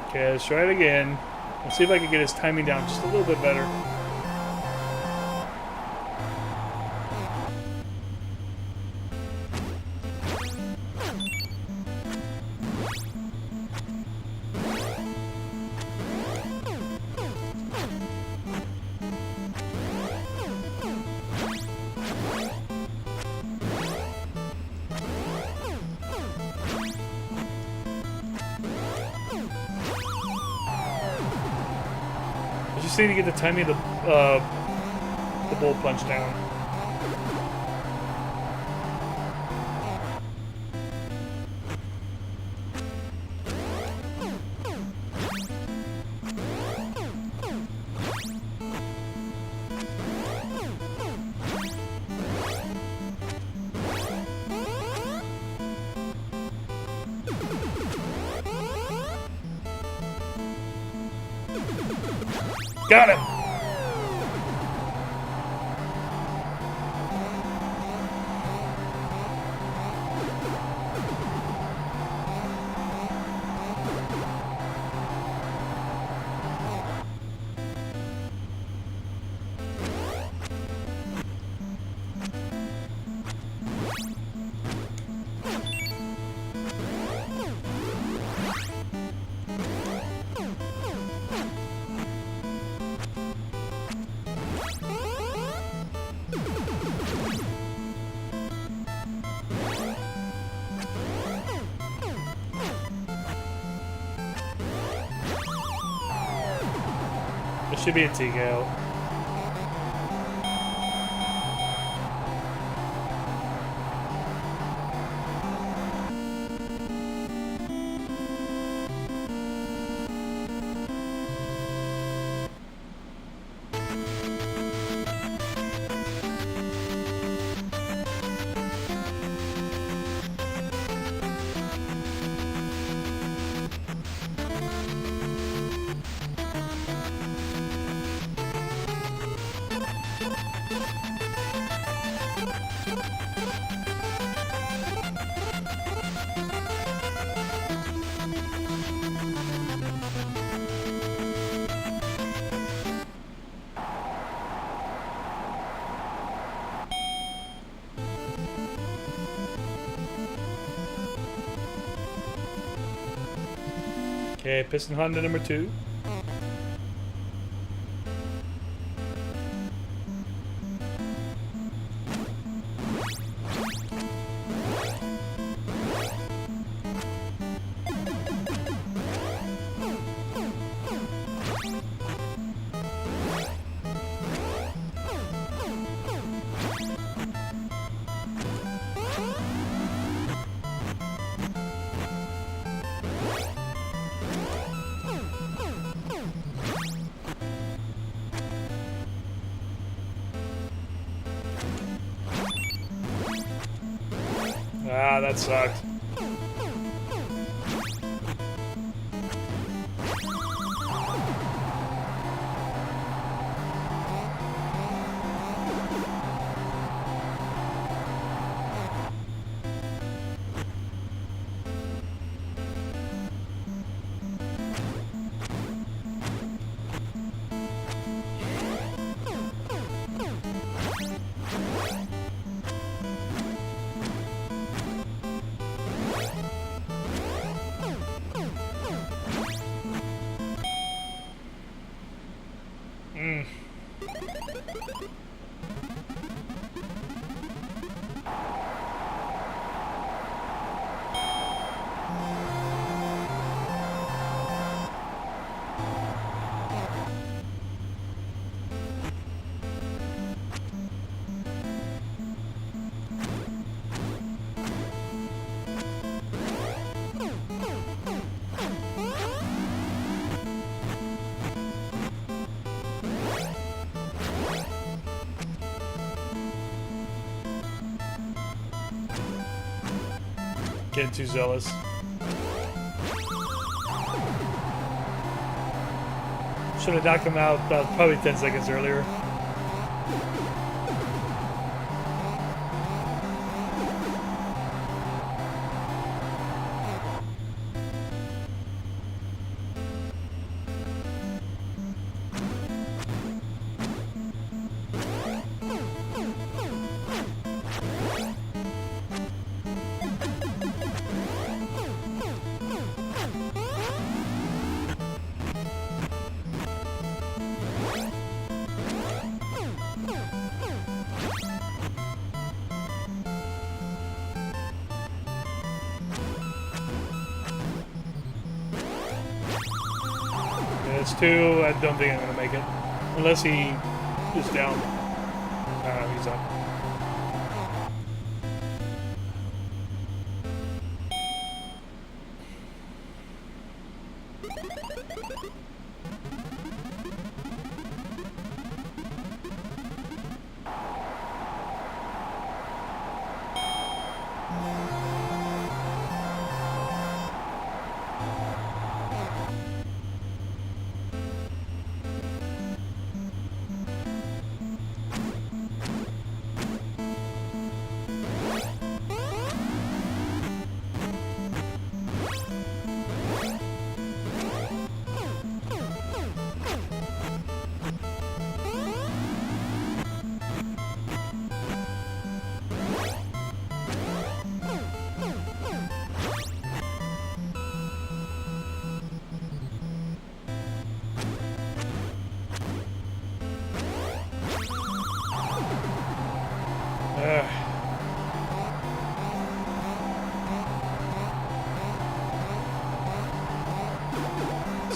Okay, let's try it again. Let's see if I can get his timing down just a little bit better. Just need to get the timing of the bull punch down. Got it! It should be a TKO. Okay, Piston Honda number 2. Ah, that sucked. Getting too zealous. Should have knocked him out probably 10 seconds earlier. It's 2. I don't think I'm gonna make it. Unless he is down. He's up.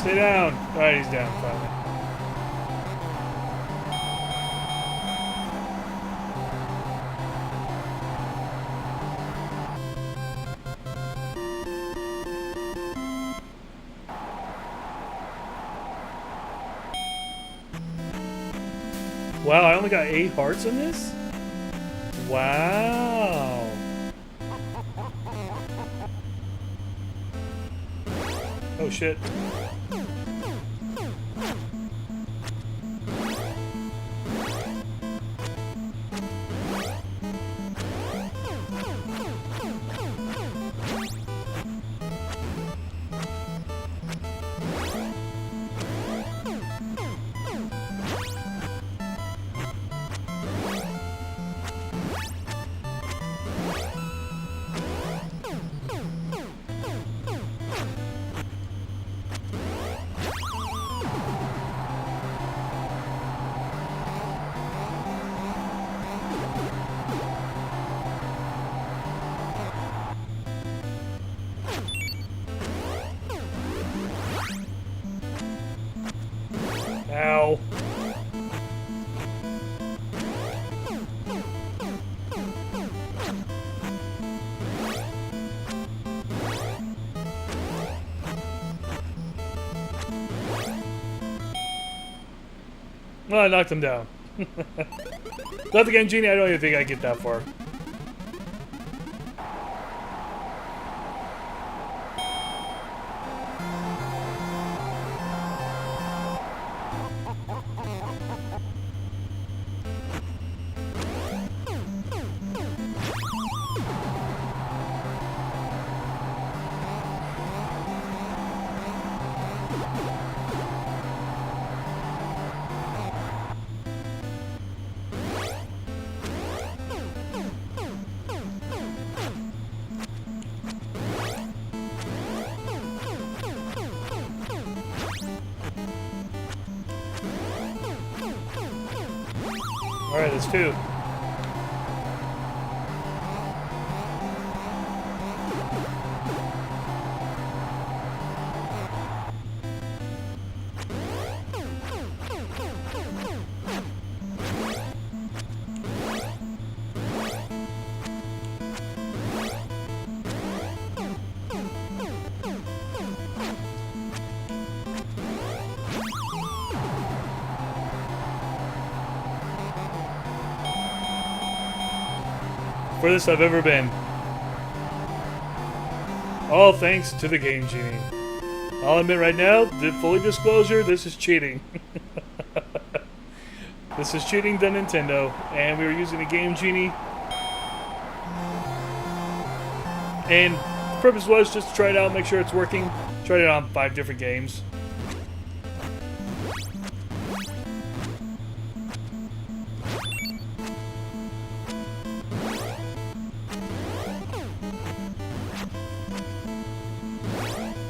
Stay down. Alright, he's down finally. Wow, I only got 8 hearts in this? Wow. Oh shit. Ow. Well, I knocked him down. Without the Game Genie, I don't even think I get that far. Alright, that's 2. Furthest I've ever been. All thanks to the Game Genie. I'll admit right now, fully disclosure, this is cheating. This is cheating to Nintendo, and we were using the Game Genie. And the purpose was just to try it out, make sure it's working. Tried it on 5 different games.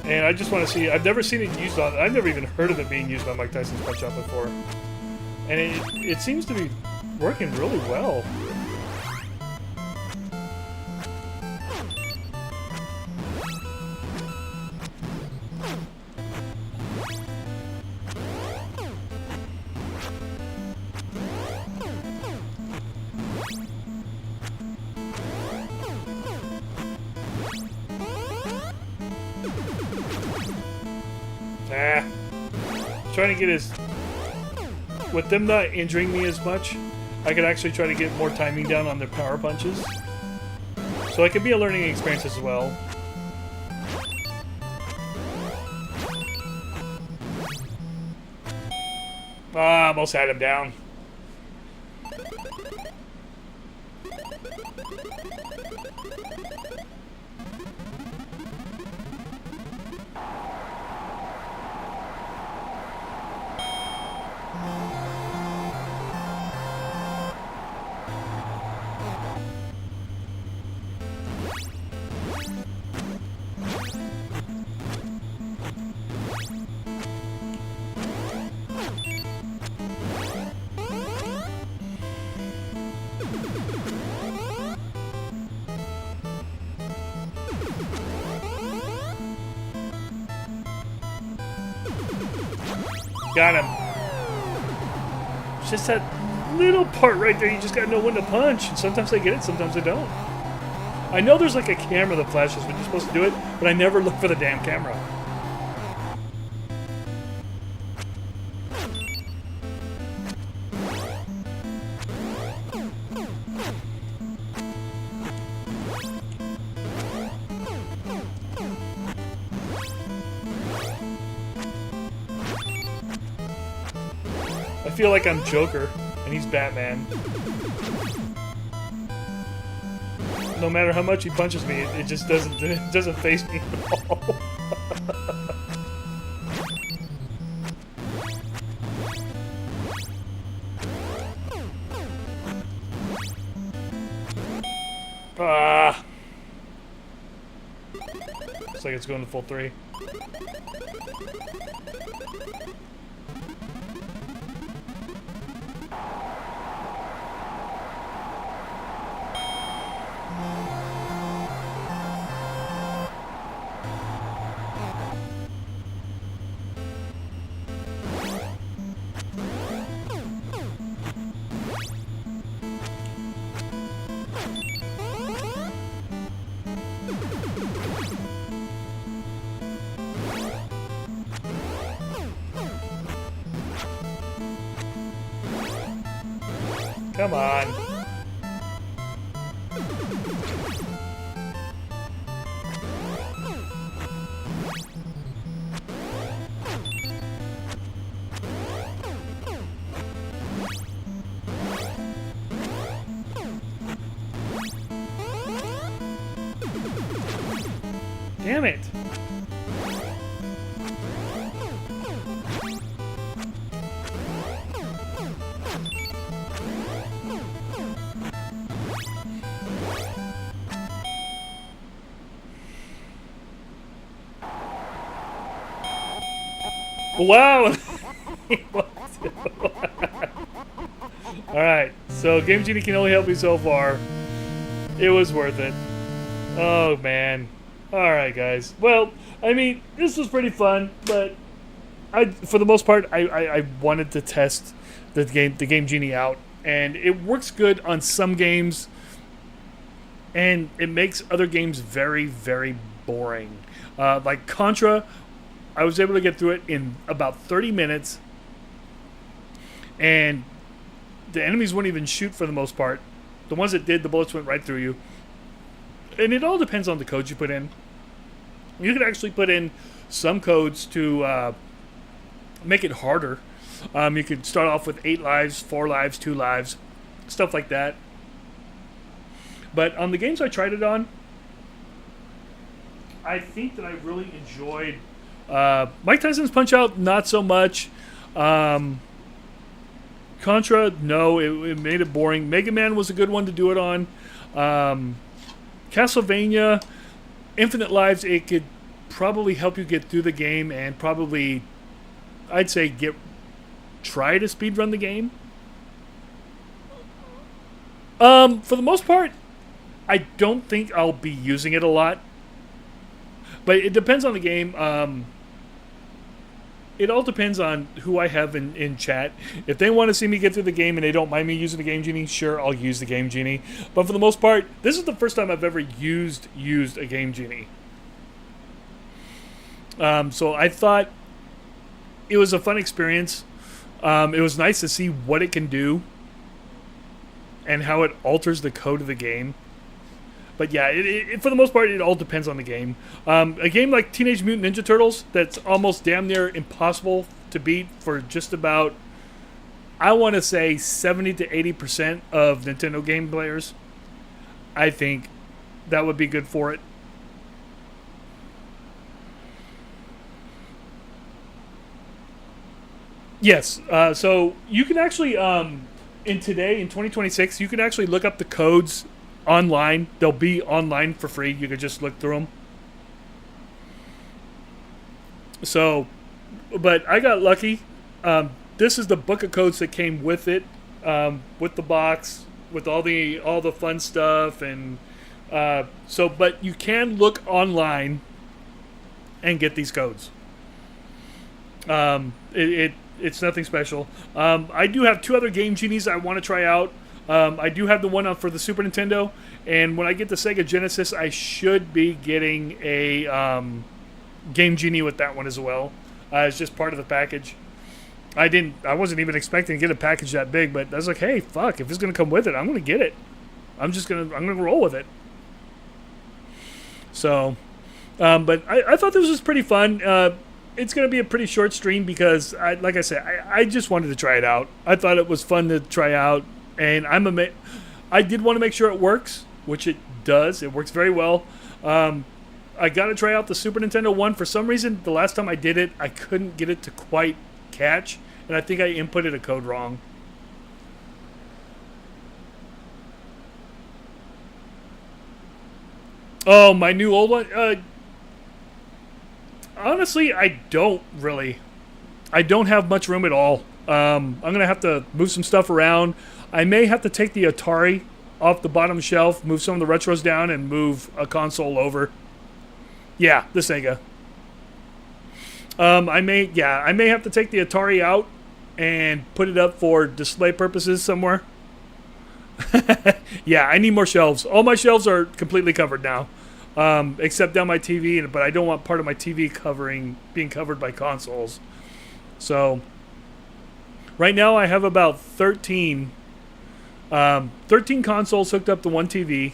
And I just want to see, I've never seen it used on, I've never even heard of it being used on Mike Tyson's Punch-Out before. And it seems to be working really well. Trying to get his... With them not injuring me as much, I could actually try to get more timing down on their power punches. So it could be a learning experience as well. Ah, almost had him down. Got him. It's just that little part right there. You just gotta know when to punch. And sometimes I get it, sometimes I don't. I know there's like a camera that flashes when you're supposed to do it, but I never look for the damn camera. I feel like I'm Joker, and he's Batman. No matter how much he punches me, it just doesn't faze me at all. Ah! Looks like it's going to full 3. Come on. Damn it. Wow! Alright, so Game Genie can only help me so far. It was worth it. Oh, man. Alright, guys. Well, I mean, this was pretty fun, but for the most part, I wanted to test the Game Genie out. And it works good on some games, and it makes other games very, very boring. Like Contra, I was able to get through it in about 30 minutes, and the enemies wouldn't even shoot for the most part. The ones that did, the bullets went right through you. And it all depends on the code you put in. You can actually put in some codes to make it harder. You could start off with 8 lives, 4 lives, 2 lives, stuff like that. But on the games I tried it on, I think that I really enjoyed Mike Tyson's Punch-Out, not so much. Contra, no, it made it boring. Mega Man was a good one to do it on. Castlevania, Infinite Lives, it could probably help you get through the game and probably, I'd say, try to speedrun the game. For the most part, I don't think I'll be using it a lot. But it depends on the game. It all depends on who I have in chat. If they want to see me get through the game and they don't mind me using the Game Genie, sure, I'll use the Game Genie. But for the most part, this is the first time I've ever used a Game Genie. So I thought it was a fun experience. It was nice to see what it can do and how it alters the code of the game. But yeah, for the most part, it all depends on the game. A game like Teenage Mutant Ninja Turtles, that's almost damn near impossible to beat for just about, I want to say, 70 to 80% of Nintendo game players. I think that would be good for it. Yes, so you can actually, in 2026, you can actually look up the codes online. They'll be online for free. You could just look through them. So, but I got lucky. This is the book of codes that came with it, with the box, with all the fun stuff, and so. But you can look online and get these codes. It's nothing special. I do have 2 other Game Genies I want to try out. I do have the one for the Super Nintendo, and when I get the Sega Genesis, I should be getting a Game Genie with that one as well. It's just part of the package. I wasn't even expecting to get a package that big, but I was like, hey, fuck, if it's gonna come with it, I'm gonna get it. I'm gonna roll with it. So, but I thought this was pretty fun. It's going to be a pretty short stream because, like I said, I just wanted to try it out. I thought it was fun to try out, and I did want to make sure it works, which it does. It works very well. I got to try out the Super Nintendo one. For some reason, the last time I did it, I couldn't get it to quite catch, and I think I inputted a code wrong. Oh, my new old one? Honestly, I don't really. I don't have much room at all. I'm going to have to move some stuff around. I may have to take the Atari off the bottom shelf, move some of the retros down, and move a console over. Yeah, the Sega. I may have to take the Atari out and put it up for display purposes somewhere. Yeah, I need more shelves. All my shelves are completely covered now. Except down my TV, but I don't want part of my TV being covered by consoles. So, right now I have about 13 consoles hooked up to one TV.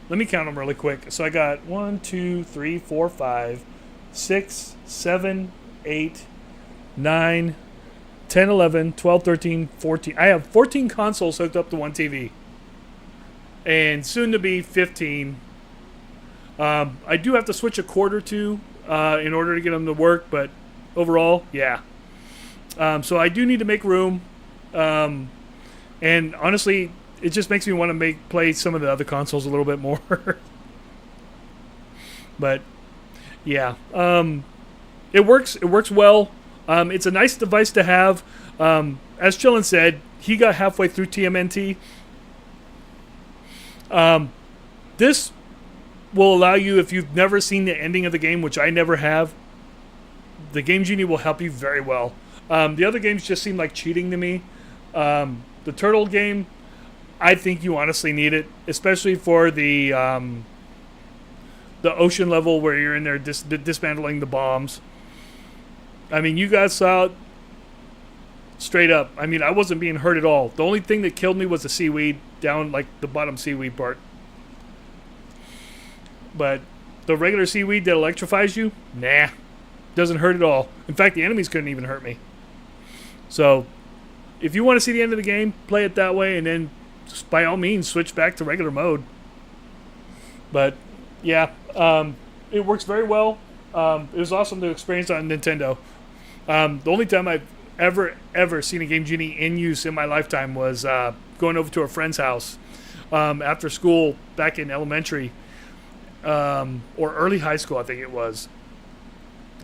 Let me count them really quick. So I got 1, 2, 3, 4, 5, 6, 7, 8, 9, 10, 11, 12, 13, 14. I have 14 consoles hooked up to one TV. And soon to be 15. I do have to switch a cord or two in order to get them to work, but overall, yeah. So I do need to make room, and honestly, it just makes me want to play some of the other consoles a little bit more. But yeah, it works. It works well. It's a nice device to have. As Chillin said, he got halfway through TMNT. This will allow you, if you've never seen the ending of the game, which I never have, the Game Genie will help you very well. The other games just seem like cheating to me. The Turtle game, I think you honestly need it, especially for the ocean level where you're in there dismantling the bombs. I mean, you guys saw it straight up. I mean, I wasn't being hurt at all. The only thing that killed me was the seaweed down, like the bottom seaweed part. But The regular seaweed that electrifies you, nah, doesn't hurt at all. In fact, the enemies couldn't even hurt me. So, if you want to see the end of the game, play it that way, and then just by all means switch back to regular mode. But yeah, it works very well. It was awesome to experience on Nintendo. The only time I've ever seen a Game Genie in use in my lifetime was going over to a friend's house after school back in elementary or early high school, I think it was.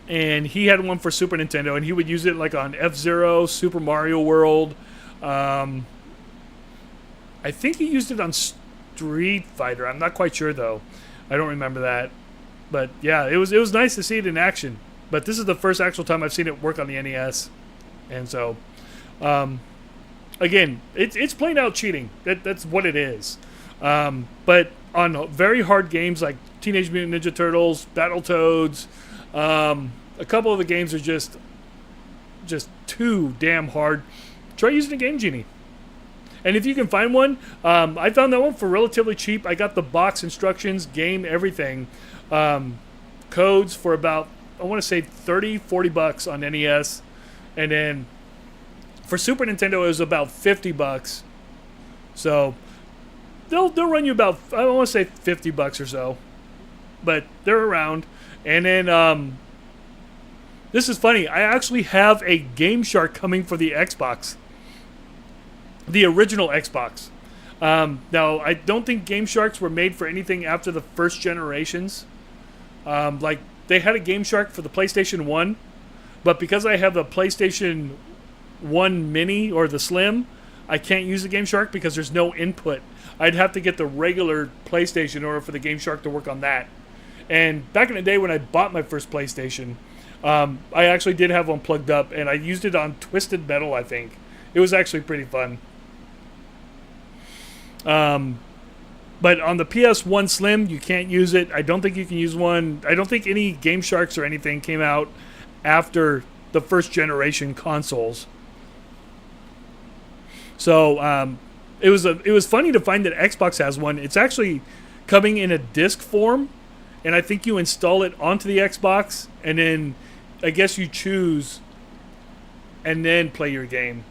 And he had one for Super Nintendo, and he would use it like on F-Zero, Super Mario World. I think he used it on Street Fighter. I'm not quite sure though. I don't remember that. But yeah, it was nice to see it in action. But this is the first actual time I've seen it work on the NES. And so, again, it's plain out cheating. That's what it is. But on very hard games like Teenage Mutant Ninja Turtles, Battletoads, a couple of the games are just too damn hard. Try using a Game Genie. And if you can find one, I found that one for relatively cheap. I got the box instructions, game, everything. Codes for about, I want to say $30-40 on NES. And then for Super Nintendo, it was about $50. So they'll run you about, I want to say $50 or so. But they're around. And then this is funny. I actually have a Game Shark coming for the Xbox. The original Xbox. Now, I don't think Game Sharks were made for anything after the first generations. Like, they had a Game Shark for the PlayStation 1, but because I have the PlayStation 1 Mini or the Slim, I can't use the Game Shark because there's no input. I'd have to get the regular PlayStation in order for the Game Shark to work on that. And back in the day when I bought my first PlayStation, I actually did have one plugged up, and I used it on Twisted Metal, I think. It was actually pretty fun. But on the PS1 Slim, you can't use it. I don't think you can use one. I don't think any Game Sharks or anything came out after the first generation consoles. So it was funny to find that Xbox has one. It's actually coming in a disc form, and I think you install it onto the Xbox, and then I guess you choose and then play your game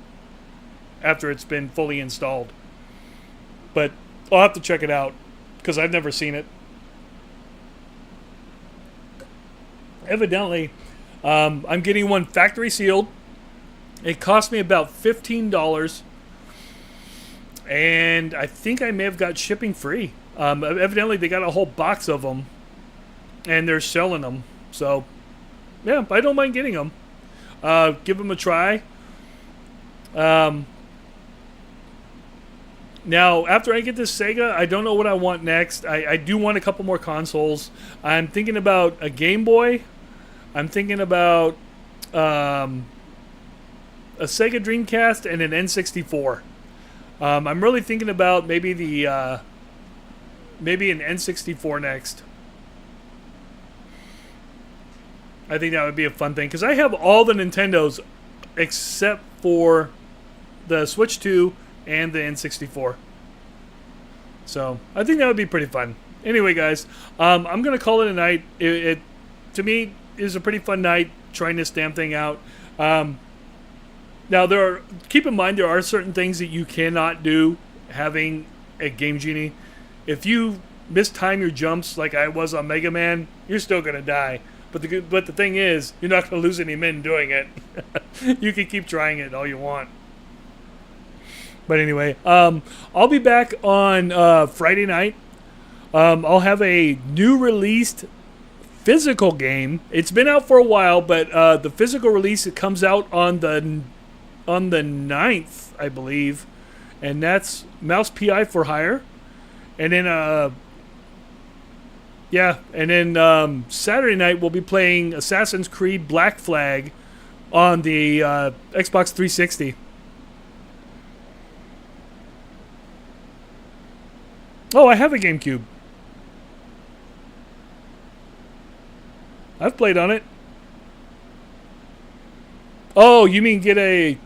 after it's been fully installed. But I'll have to check it out because I've never seen it. Evidently, I'm getting one factory sealed. It cost me about $15, and I think I may have got shipping free. Evidently, they got a whole box of them, and they're selling them. So, yeah, I don't mind getting them. Give them a try. Now, after I get this Sega, I don't know what I want next. I do want a couple more consoles. I'm thinking about a Game Boy. I'm thinking about a Sega Dreamcast and an N64. I'm really thinking about maybe an N64 next. I think that would be a fun thing because I have all the Nintendos except for the Switch 2 and the N64. So I think that would be pretty fun. Anyway, guys, I'm going to call it a night. It to me is a pretty fun night trying this damn thing out. Now, keep in mind there are certain things that you cannot do having a Game Genie. If you mistime your jumps like I was on Mega Man, you're still going to die. But the thing is, you're not going to lose any men doing it. You can keep trying it all you want. But anyway, I'll be back on Friday night. I'll have a new released physical game. It's been out for a while, but the physical release, it comes out on the 9th, I believe. And that's Mouse PI for Hire. And then Saturday night we'll be playing Assassin's Creed Black Flag on the Xbox 360. Oh, I have a GameCube. I've played on it. Oh, you mean get a...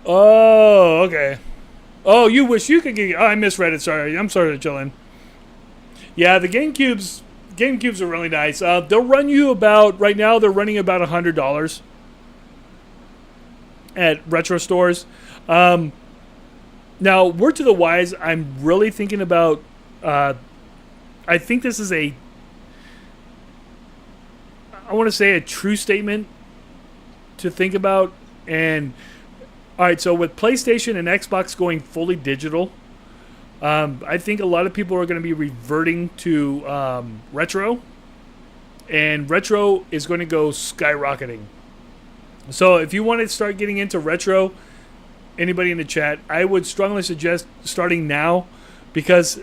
Oh, okay. Oh, you wish you could get. Oh, I misread it. Sorry. I'm sorry to chill in. Yeah, the GameCubes are really nice. They'll run you about right now. They're running about $100 at retro stores. Now, word to the wise, I'm really thinking about. I think this is I want to say a true statement to think about. And all right, so with PlayStation and Xbox going fully digital, I think a lot of people are going to be reverting to retro, and retro is going to go skyrocketing. So if you want to start getting into retro, anybody in the chat, I would strongly suggest starting now, because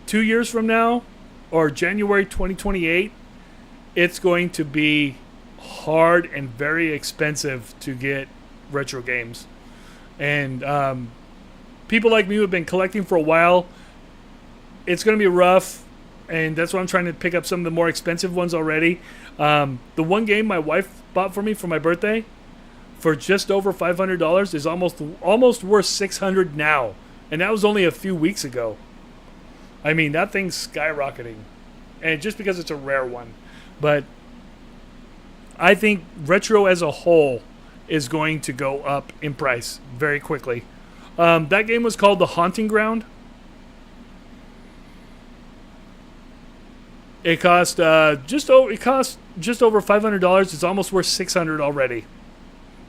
2 years from now, or January 2028, it's going to be hard and very expensive to get retro games. And people like me who have been collecting for a while, it's going to be rough, and that's why I'm trying to pick up some of the more expensive ones already. The one game my wife bought for me for my birthday for just over $500 is almost worth $600 now, and that was only a few weeks ago. I mean, that thing's skyrocketing, and just because it's a rare one. But I think retro as a whole is going to go up in price very quickly. That game was called The Haunting Ground. It cost just over $500. It's almost worth $600 already.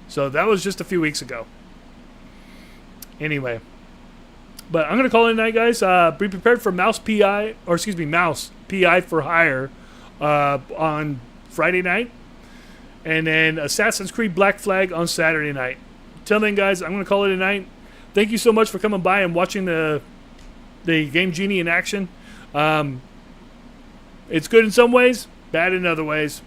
So that was just a few weeks ago. Anyway, but I'm gonna call it a night, guys. Be prepared for Mouse PI for Hire on Friday night, and then Assassin's Creed Black Flag on Saturday night. Till then, guys, I'm gonna call it a night. Thank you so much for coming by and watching the Game Genie in action. It's good in some ways, bad in other ways.